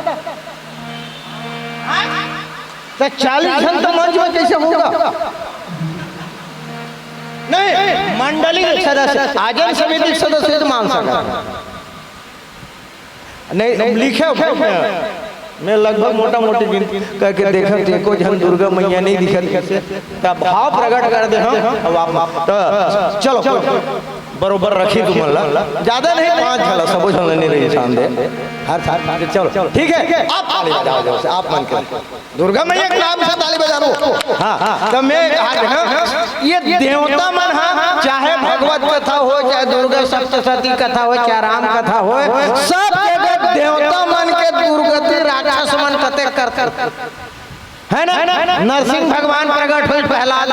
तो 40 जन तो मंच में कैसे होगा? नहीं मंडली सदस्य आजम समिति सदस्य मान सकता नहीं, लिखे मैं लगभग मोटा मोटी गिनती करके देखा एको जन दुर्गा मैया नहीं दिखत, भाव प्रकट कर दे हम तो चलो बरोबर रखी तुम ज्यादा नहीं 5 झला सब झल नहीं रही शानदे हर साथ चलो ठीक है आप ताली बजाओ, आप मन कर दुर्गा मैया के नाम से ताली बजा लो। हाँ तो मैं ये देवता मन हाँ, चाहे भगवत कथा हो, चाहे दुर्गा सप्तशती कथा हो, चाहे राम कथा हो, सब जगह देवता मन के दुर्गति राक्षस मन कते कर है ना। नरसिंह भगवान प्रकट हुए प्रहलाद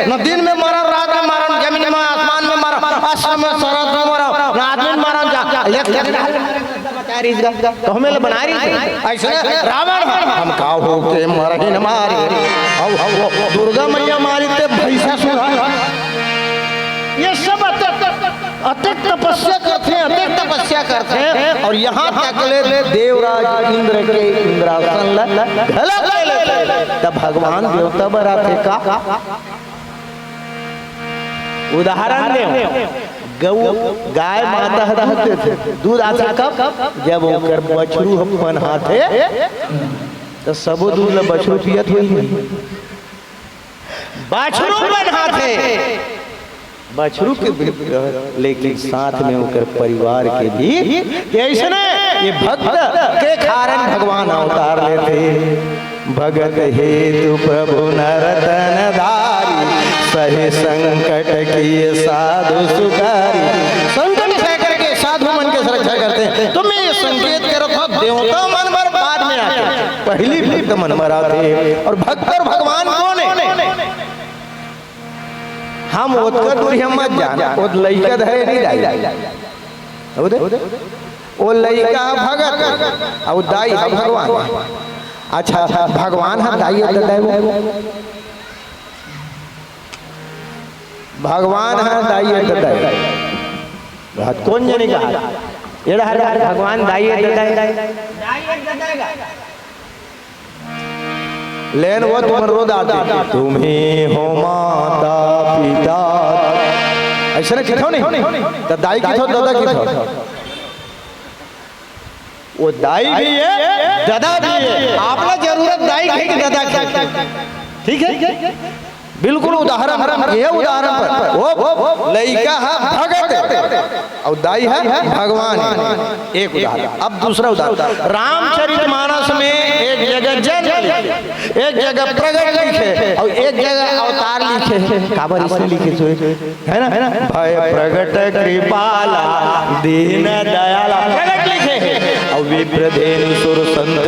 न दिन में मरण, रात में मरण, जमीन में आसमान में मरण, आश्रम में सरद में मरण, आदमी में मरण तो हमें बना रही ऐसे रावण हम का हो के मर ही न मारे, दुर्गा मैया मारी ते भैसा सुना। ये सब अतिक तपस्या करते हैं और यहाँ तक ले देवराज इंद्र के इंद्रासन तब भगवान देवता बरा थे का उदाहरण दे, गौ गाय माता रहते थे, दूध आता कब जब ओकर बछरू अपन हाथे तो सबो दूध ल बछरू पियत हुई। बछरू बना थे, बछरू के भी, लेकिन साथ में होकर परिवार के भी ऐसने ये भक्त के कारण भगवान अवतार लेते। भगत हेतु प्रभु नरतन धारी, सहे संकट किए साधु सुखारी। संकट सह करके साधु मन के सुरक्षा करते हैं। तो मैं ये संकेत कर रहा था, देवता मन मर बाद में आते, पहली भक्त मन मराते। और भक्त और भगवान कौन है? हम ओतकर दूरी हम मत जान, वो लइका है नहीं दाई, वो लइका भगत और दाई है भगवान। अच्छा भगवान है दाई भगवान है दाई कौन जाने का भगवान दाई लेन वो तुम रोद आते, तुम्हें हो माता पिता ऐसा किथो नहीं, तो दाई किथो दादा किथो, वो दाई भी है दादा भी है। आपने जरूरत दाई की कि दादा की, ठीक है बिल्कुल। उदाहरण ये उदाहरण पर वो लइका है भगत और दाई है भगवान, एक उदाहरण। अब दूसरा उदाहरण, रामचरितमानस में एक जगह जन्म, एक जगह प्रगट लिखे और एक जगह अवतार लिखे। काबर इसलिए लिखे है ना, भय प्रगट कृपाला दीन दयाला प्रगट लिखे और विप्रधेनु सुर संत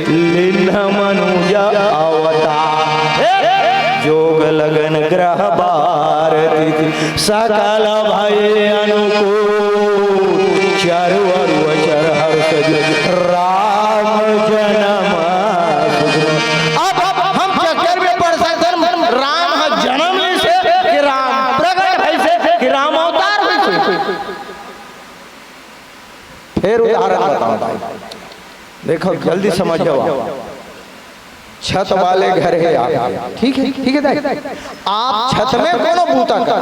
लिन्ह मनुज अवतार। जोग लगन ग्रह भारती सकल भय अनुकूल, चरु अचर हर्ष राम जन्म। अब हम चक्कर में पड़ सकते हैं, राम जन्म से कि राम प्रगट है से कि राम अवतार है। फिर उदाहरण बताओ, देखो जल्दी समझ जाओ। छत वाले घर है आप, ठीक है आप छत में कोनो बूता का,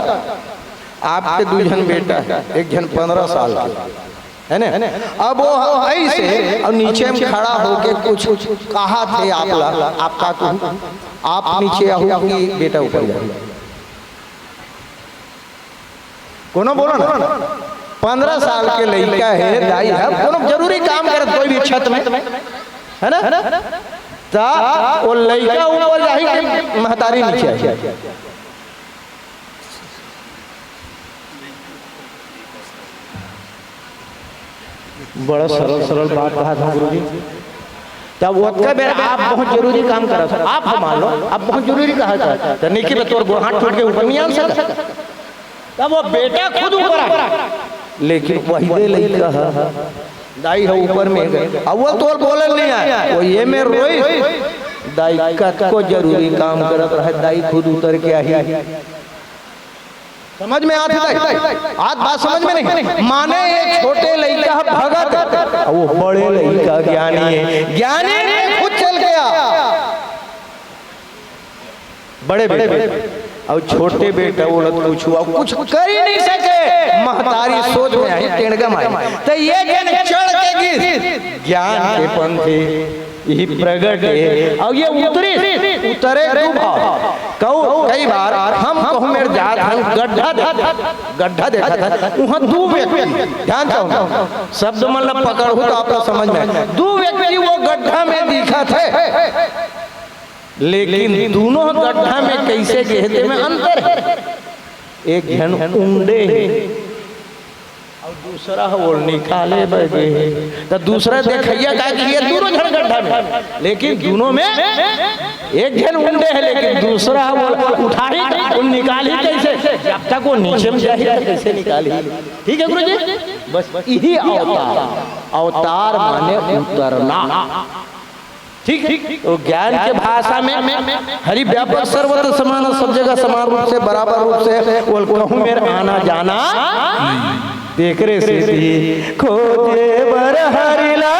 आपके 2 जन बेटा है, एक जन 15 साल के है ना। अब वो ऐसे और नीचे में खड़ा होके कुछ कहा थे आपका आप नीचे आओ कि बेटा ऊपर जाओ, कोनो बोलो ना। 15 साल के लड़का है, दाई है, कोनो जरूरी काम करे कोई भी छत में है ना, ता वो लड़का ऊपर जाही के महतारी नीचे आई। बड़ा सरल बात कहा था गुरुजी। तब वो आप बहुत जरूरी काम करा था, आप मान लो आप बहुत जरूरी कहा था, तो निकी में तोर गोड़ हाथ टूट के ऊपर नहीं आ सकता। तब वो बेटा खुद ऊपर आ, लेकिन वही दे लड़का है दाई है ऊपर में गए। अव्वल तो बोले नहीं आया, वो ये में रोई दाई को जरूरी काम करत रहे, दाई खुद उतर के आई। समझ में आती आज बात समझ में नहीं। माने एक छोटे लड़का भगत, वो बड़े लड़का ज्ञानी है, ज्ञानी ने खुद चल गया बड़े बेटे और छोटे बेटा बोलत कुछ कर ही नहीं सके। महतारी सोच में आई टेढ़गा मारी, तो ये जन चढ़ के गिर ज्ञान के पंथे यही प्रगट है। और ये उतरे कहूँ कई बार हम कहूँ मेरे जात हम गड्ढा देखा था, वहाँ 2 व्यक्ति, ध्यान चाहूँ शब्द मतलब पकड़ू तो आपको समझ में, 2 व्यक्ति वो गड्ढा में दिखा थे, लेकिन दोनों गड्ढा में कैसे गहते में अंतर है। एक जन उंडे और दूसरा वो निकाले बजे, तो दूसरा देखिए का कि ये दोनों जन गड्ढा में, लेकिन दोनों में एक जन उंडे है लेकिन दूसरा वो उठाई और निकाली कैसे, जब तक वो नीचे में जाए कैसे निकाली। ठीक है गुरुजी, बस यही अवतार माने उतरना। ठीक है, तो ज्ञान के भाषा में हरि व्यापक सर्वत्र समान, सब जगह समान रूप से बराबर रूप से बोल कहूँ मेरा आना जाना देख रे से खोजे बर हरिला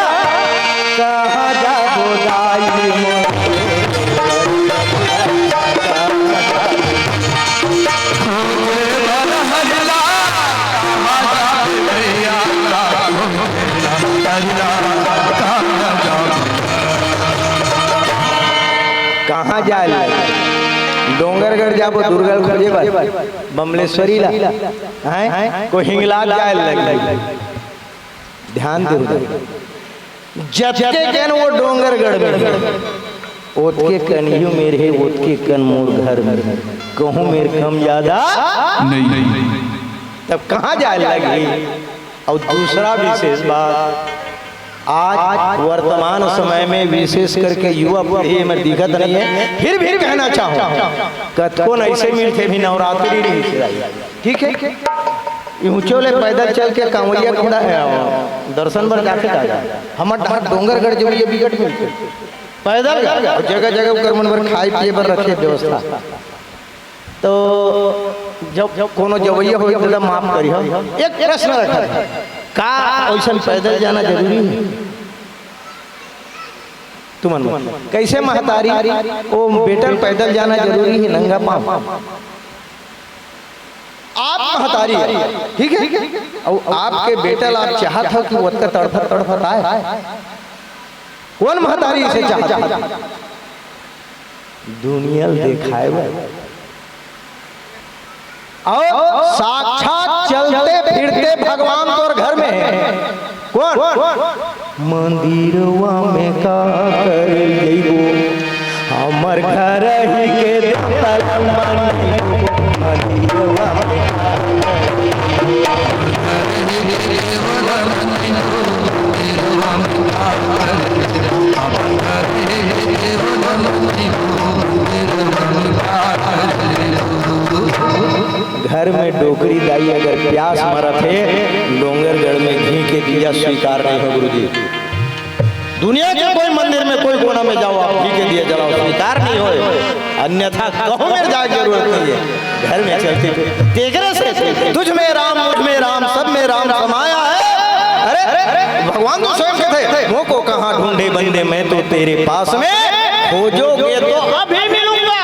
कहाँ जाबो दाई कहाँ जाए डोंगरगढ़ जाबो दुर्गा खोजे बार बमलेश्वरी ला हैं को हिंगलाज जाए लग ध्यान दे जबके कन वो डोंगरगढ़ में ओतके कनियो मेरे ओतके कन मोर घर में कहूँ मेरे कम ज्यादा नहीं। तब कहाँ जाए लगी। और दूसरा विशेष बात, आज वर्तमान समय में विशेष करके युवा पीढ़ी में दिक्कत नहीं है, फिर भी कहना चाहूँ कतकों ऐसे मिलते भी नवरात्रि नहीं, ठीक है ऊंचोले पैदल चल के कांवरिया घोड़ा है दर्शन बर जाके हमारे डोंगरगढ़ जो ये बिगट मिलते पैदल जगह जगह कर मन पर खाए पिए पर रखे व्यवस्था। तो जब कोनो जवैया हो तो माफ करी हो। एक प्रश्न रखा था का ऐसा पैदल जाना जरूरी है तुमन कैसे महतारी वो बेटल पैदल जाना जरूरी है नंगा पाँव आप महतारी ठीक है और आपके बेटल आप चाहत हो कि वो तड़फत तड़फत आए कौन महतारी से चाहता दुनिया दिखाए और साक्षात चलते फिरते भगवान तोर घर में है कौन मंदिरवा में का कर जइबो हमर घर ही के देवता मंदिरवा घर में डोकरी दाई अगर प्यास मरत है डोंगरगढ़ में घी के दिया स्वीकार नहीं हो गुरुजी। दुनिया के कोई मंदिर में कोई कोना में जाओ आप घी के दिया जलाओ स्वीकार नहीं हो, अन्यथा कहों में जाए जरूरत नहीं है। घर में चलते तेगरे से तुझ में राम मुझ में राम सब में राम समाया है। अरे भगवान तो स्वयं कहते वो को कहाँ ढूंढे बंदे मैं तो तेरे पास में खोजोगे तो अभी मिलूंगा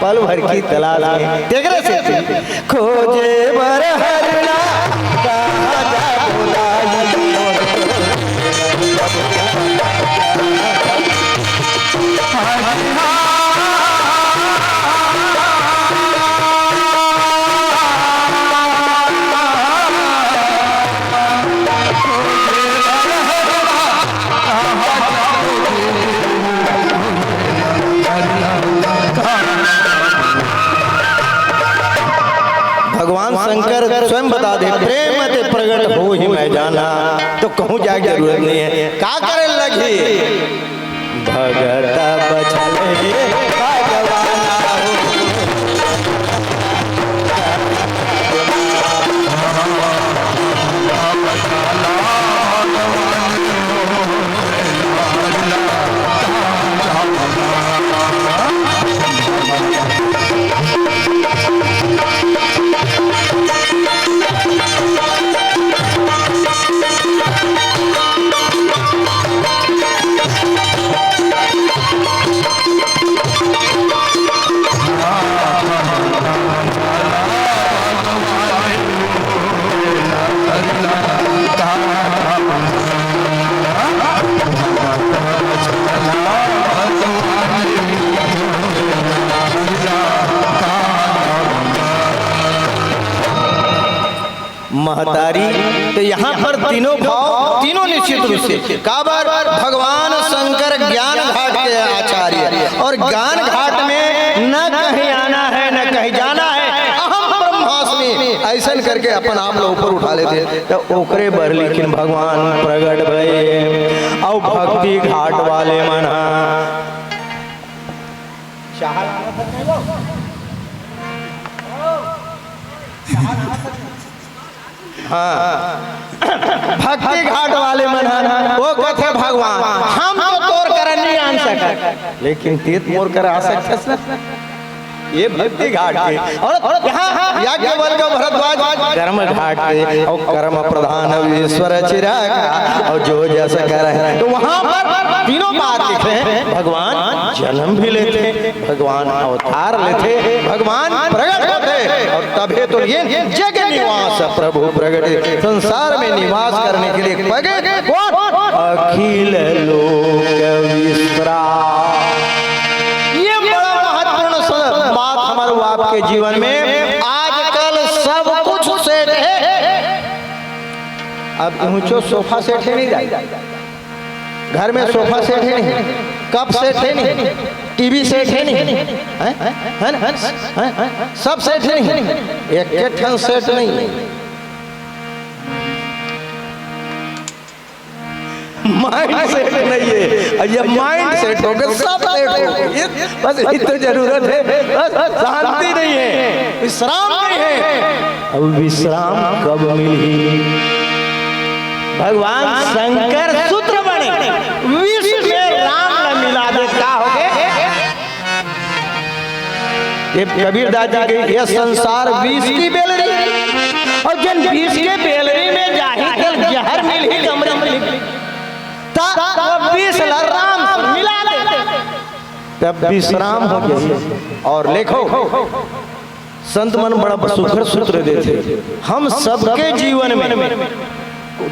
पल भर की तलाश में तेगरे से खोजे बर हरना कहाँ जा बुलाई भगवान शंकर स्वयं बता दे प्रेम ते प्रकट हो ही मैं जाना तो कहूँ जाए जरूरत नहीं है का करे लगी भगता बचले महतारी। तो यहाँ पर तीनों भाव तीनों निश्चित रूप से काबर भगवान शंकर ज्ञान घाट के आचार्य और ज्ञान घाट में न कहीं आना है न कहीं जाना है अहम ब्रह्मास्मि ऐसा करके अपन आप लोग ऊपर उठा लेते तो ओकरे बर लेकिन भगवान प्रगट भये और भक्ति घाट वाले मना हाँ भक्ति घाट वाले मन वो कहते भगवान हम तो तोर कर नहीं आन सका लेकिन तीत मोर कर आ सकता ये भक्ति घाट है और यहाँ याज्ञवल्क्य का भरद्वाज कर्म घाट पे और कर्म प्रधान ईश्वर चिराग और जो जैसा कर है तो वहाँ पर तीनों बात लिखे हैं भगवान जन्म भी लेते भगवान अवतार लेते भगवान प्रकट होते और तभी तो ये जग निवास प्रभु प्रकट संसार में निवास करने के लिए पगे कौन अखिल लोक विश्राम आपके जीवन में आजकल सब कुछ सेट है। अब ऊंचो सोफा सेट है नहीं जाए, घर में सोफा सेट है नहीं, कप सेट है नहीं, टीवी सेट है नहीं, है ना, सब सेट है नहीं, एक ठन सेट नहीं है। माइंड सेट नहीं है, और ये माइंड सेट हो गया, सब सेट हो गया। बस इतनी जरूरत है, बस शांति नहीं है, विश्राम नहीं है। अब विश्राम कब मिली? भगवान शंकर सूत्र बने, विष में राम न मिला दे का हो गए। ये कबीरदास जी के ये संसार विष की बेलरी, और जिन विष के बेलरी में जाही कल जहर मिली कमरे में तब विष राम से मिला दे, तब विश्राम हो गया। और देखो संत मन बड़ा सुखर सूत्र देते, हम सबके जीवन में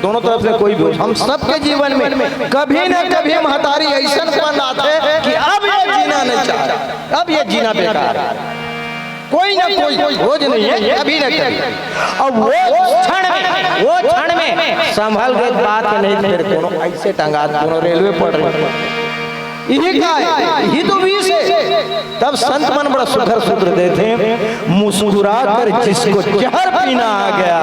दोनों तरफ से कोई भी, हम सबके जीवन में कभी न कभी महतारी ऐसा बन आते कि अब ये जीना नहीं चाहता, अब ये जीना बेकार है, कोई ना कोई बोझ नहीं है, कभी न कभी। अब वो क्षण में संभल के बात नहीं, फिर कोनो ऐसे टंगा दोनों रेलवे पड़ रही, यही का है, यही तो विष है। तब संत मन बड़ा सुखर सूत्र देते, मुस्कुरा कर जिसको जहर पीना आ गया,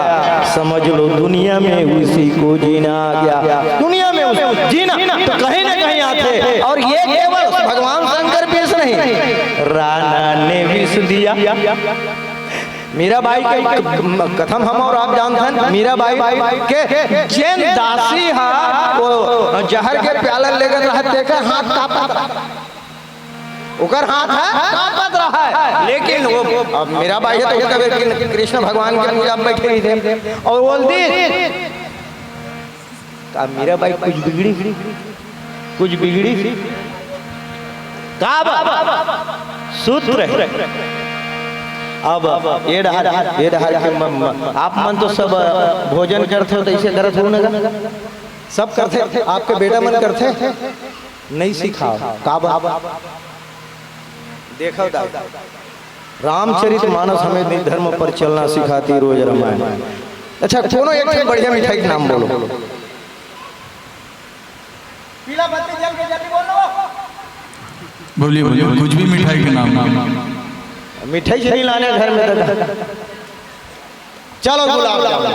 समझ लो दुनिया में उसी को जीना आ गया। दुनिया में उसको जीना तो कहीं ना कहीं आते, और ये केवल भगवान शंकर विष नहीं, राणा ने विष दिया। मीराबाई के कथम हम और आप जानते हैं, मीराबाई के जैन दासी हा वो जहर के प्याला लेकर रहा, देखकर हाथ कांपत रहा, ओकर हाथ है कांपत रहा है, लेकिन वो अब मीराबाई है तो कभी कृष्ण भगवान के पूजा में बैठे ही थे, और बोलती अब मीराबाई कुछ बिगड़ी का सूत्र है। अब ये डहर के आप मन तो सब भोजन करते हो तो ऐसे करत हो ना, सब करते, आपके बेटा मन करते नहीं सिखाओ का देखो दादा, रामचरित मानस हमें धर्म पर चलना सिखाती रोज रामायण। अच्छा कोनो एक बढ़िया मिठाई का नाम बोलो, पीला बत्ती जल के जल्दी बोलो, बोलिए कुछ भी मिठाई के नाम। मिठाई नहीं लाने घर में दादा, चलो गुलाब जामुन।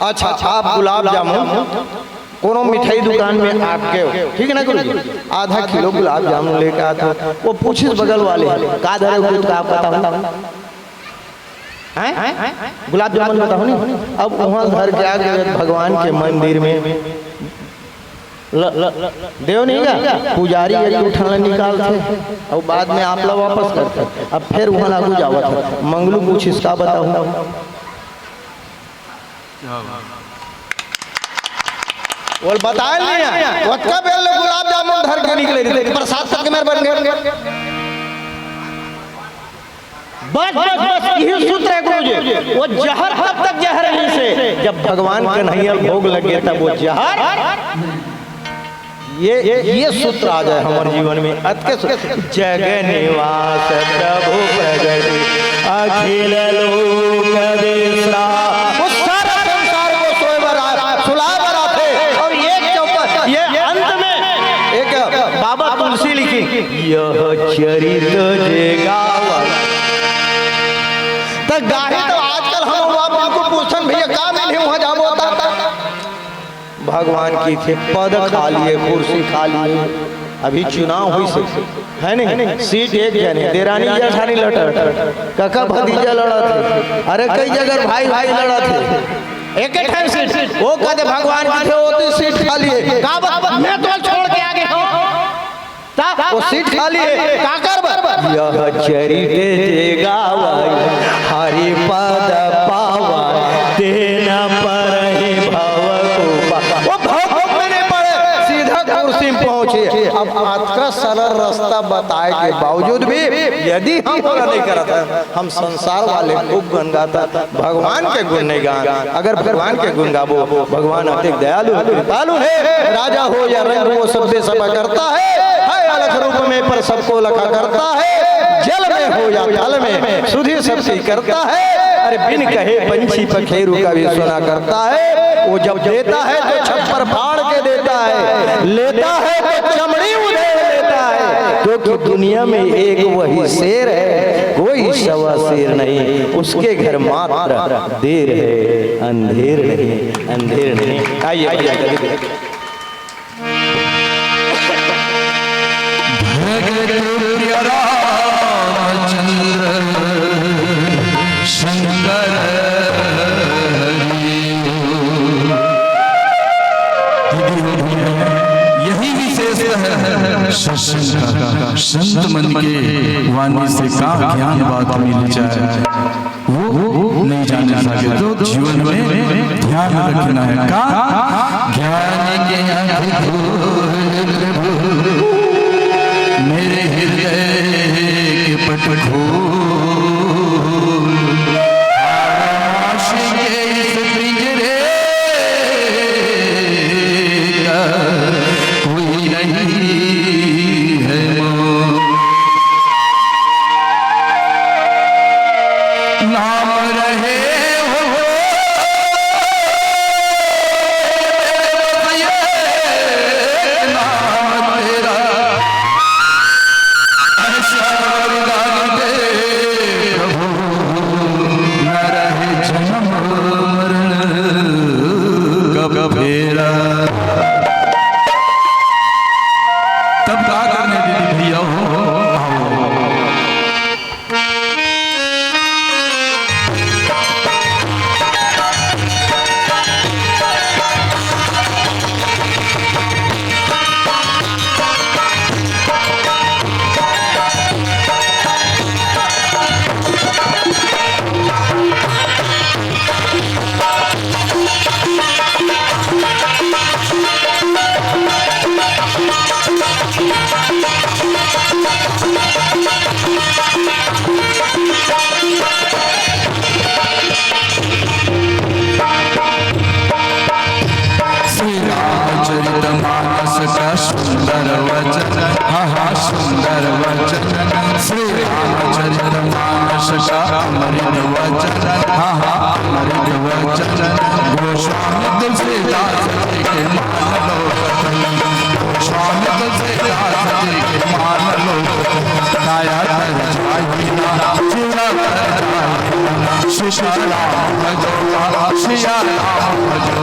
अच्छा आप गुलाब जामुन कोनो मिठाई दुकान में आपके हो, ठीक है ना गुरु जी, आधा किलो गुलाब जामुन लेकर आते हो, वो पूछिस बगल वाले का धरे हो तो आप बताओ हैं, गुलाब जामुन बताओ नहीं। अब वहाँ घर के आगे भगवान के मंदिर में देव नहीं का पुजारी उठाना निकालते, और बाद में आप लोग वापस करते, अब फिर वहाँ लागू जावत मंगलू कुछ इसका बताओ। वो बताए नहीं वक्का बेल गुलाब जामुन धर के निकले थे, प्रसाद सबके मेरे बन गए। बस यही सूत्र है गुरु जी, वो जहर तब तक जहर नहीं से, जब भगवान कन्हैया भोग लगे तब वो जहर, ये सूत्र आ जाए हमारे जीवन में। जग निवास प्रभु प्रगति अखिल लोक देशा, वो सारा संसार को सुला बरा थे। और एक चौपट ये अंत में एक बाबा तुलसी लिखी, यह चरित जे गावा तो गाही, तो आजकल हम आपको पूछन भैया का मिले वहां जाबो, भगवान की थे पद खा लिए, कुर्सी खा लिए, अभी चुनाव हुई से है नहीं, सीट एक जने देरानी जेठानी लड़ा, काका भतीजा लड़ा थे, अरे कई जगह भाई लड़ा थे, एक एक सीट, वो कहते भगवान की थे वो सीट खा लिए, मैं तो छोड़ के आगे वो सीट खा लिए, यह चरित गावा हरि पद पावा तेना पर पहुंचे। अब आज का सरल रास्ता बताए के बावजूद भी यदि हम पूरा नहीं करते, हम संसार वाले खूब गुण गाता, भगवान के गुण नहीं गा। अगर भगवान के गुण गाबो, भगवान अति दयालु कृपालु है, राजा हो या रंग वो सबसे सभा करता है, अलग रूप में पर सबको लखा करता है, जल में हो या थल में, सुधि सबकी करता है। अरे बिन कहे पंछी पखेरु का भी सुना करता है। वो जब देता है तो छप्पर फाड़ के देता है, लेता है तो चमड़ी उधेड़ लेता है। क्योंकि दुनिया में एक वही शेर है, कोई सवा शेर नहीं। उसके घर मात्र देर है, अंधेर नहीं, अंधेर नहीं। आइए यही विशेष है संत मन के वाणी से का ज्ञान बात मिल जाए, वो नहीं जाने सके तो जीवन में ध्यान रखना है का ज्ञान के मेरे हृदय के पट खोल, तब क्या करने दीदी भैया हो। सुंदर वचन, हाँ सुंदर वचन, श्री रामचरितमानस का अमृत वचन, हाँ अमृत वचन। गोस्वामी तुलसीदास जी के मान लो, गोस्वामी तुलसीदास जी के मान लो। काया कर जाइना चूड़ा कर जाइना, सिया राम भजो, सिया राम भजो।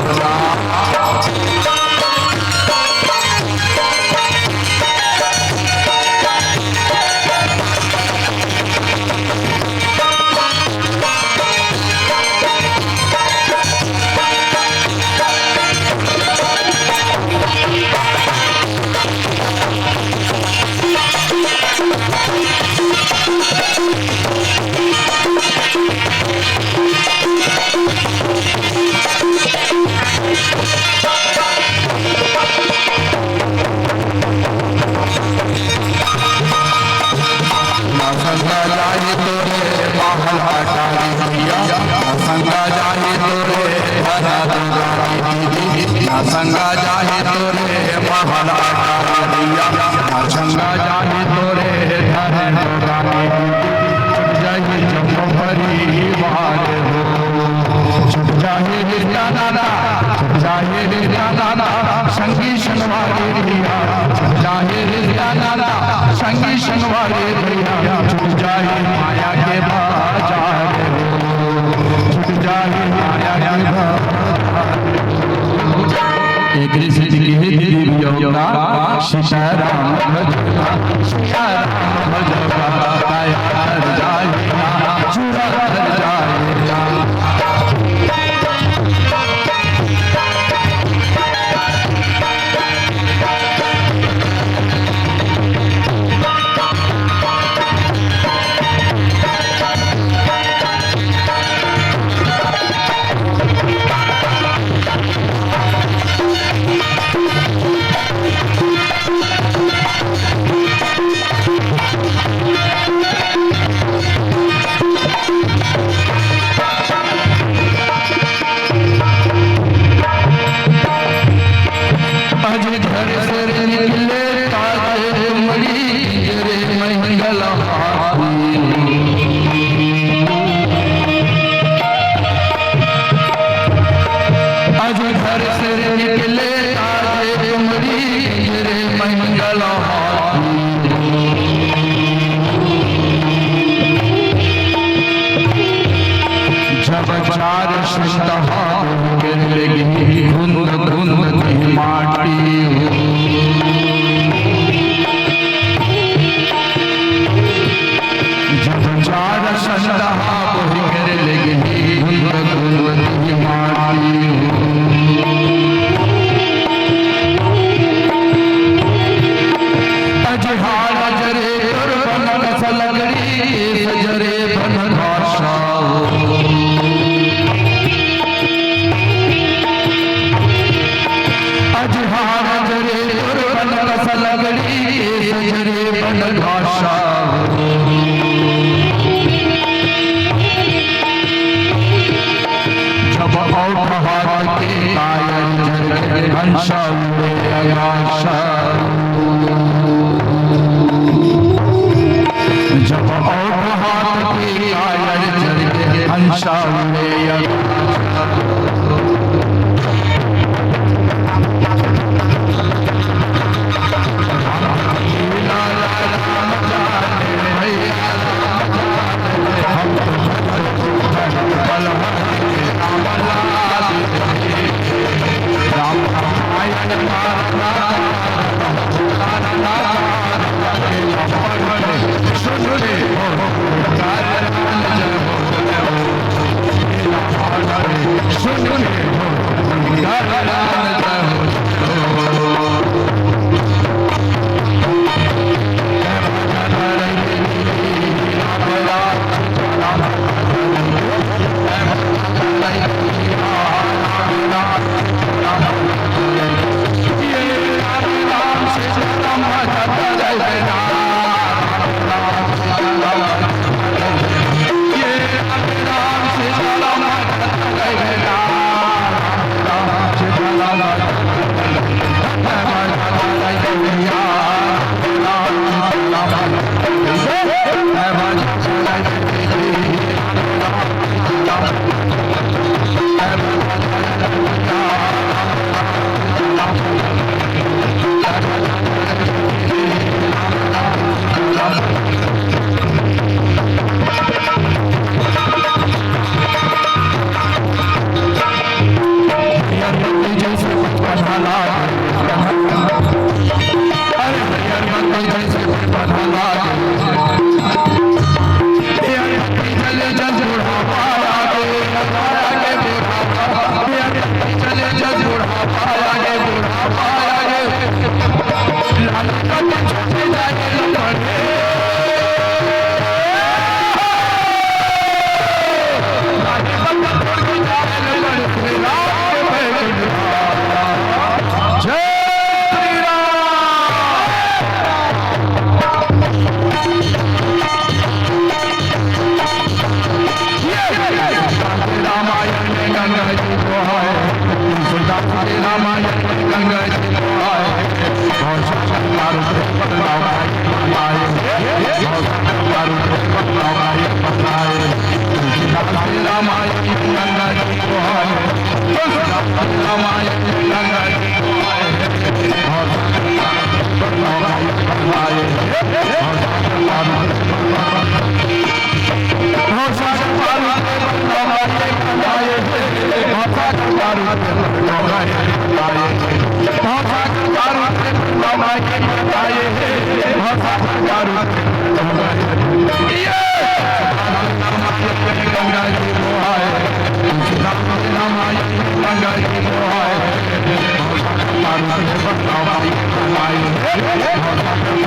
संगा जाहे तोरे महल दिया, संगा जाहे तोरे धन जाहे जब परिवार हो, छुट जाहे जाना, छुट जाहे जाना संगी शनवारे दिया, छुट जाहे जाना संगी शनवारे दिया, छुट जाहे माया के बाजार हो, छुट जाहे माया के बाजार। एक ऋषि की दीदी भैया सीताराम भजो, सीताराम भजो, काया कर जाइना चूड़ा कर जाइना। निकले ताजे तुमरी रे मंगल जब चार संतहा गिर लगी धुंध धुंध की माटी जब चार संतहा गिर लगी धुंध धुंध की माटी अजहार जरे बन सलगड़ी सजरे बन भाषा अजहार जरे बन सलगड़ी सजरे बन भाषा जब औठ हाथ के कायल जरे हंसा उड़े आकाशा जब और हाथ की आयर चलते हंसा उड़े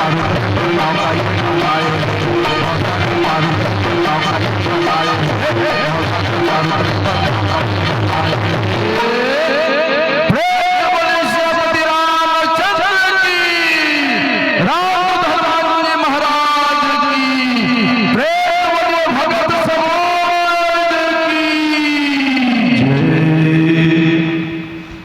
Thank you.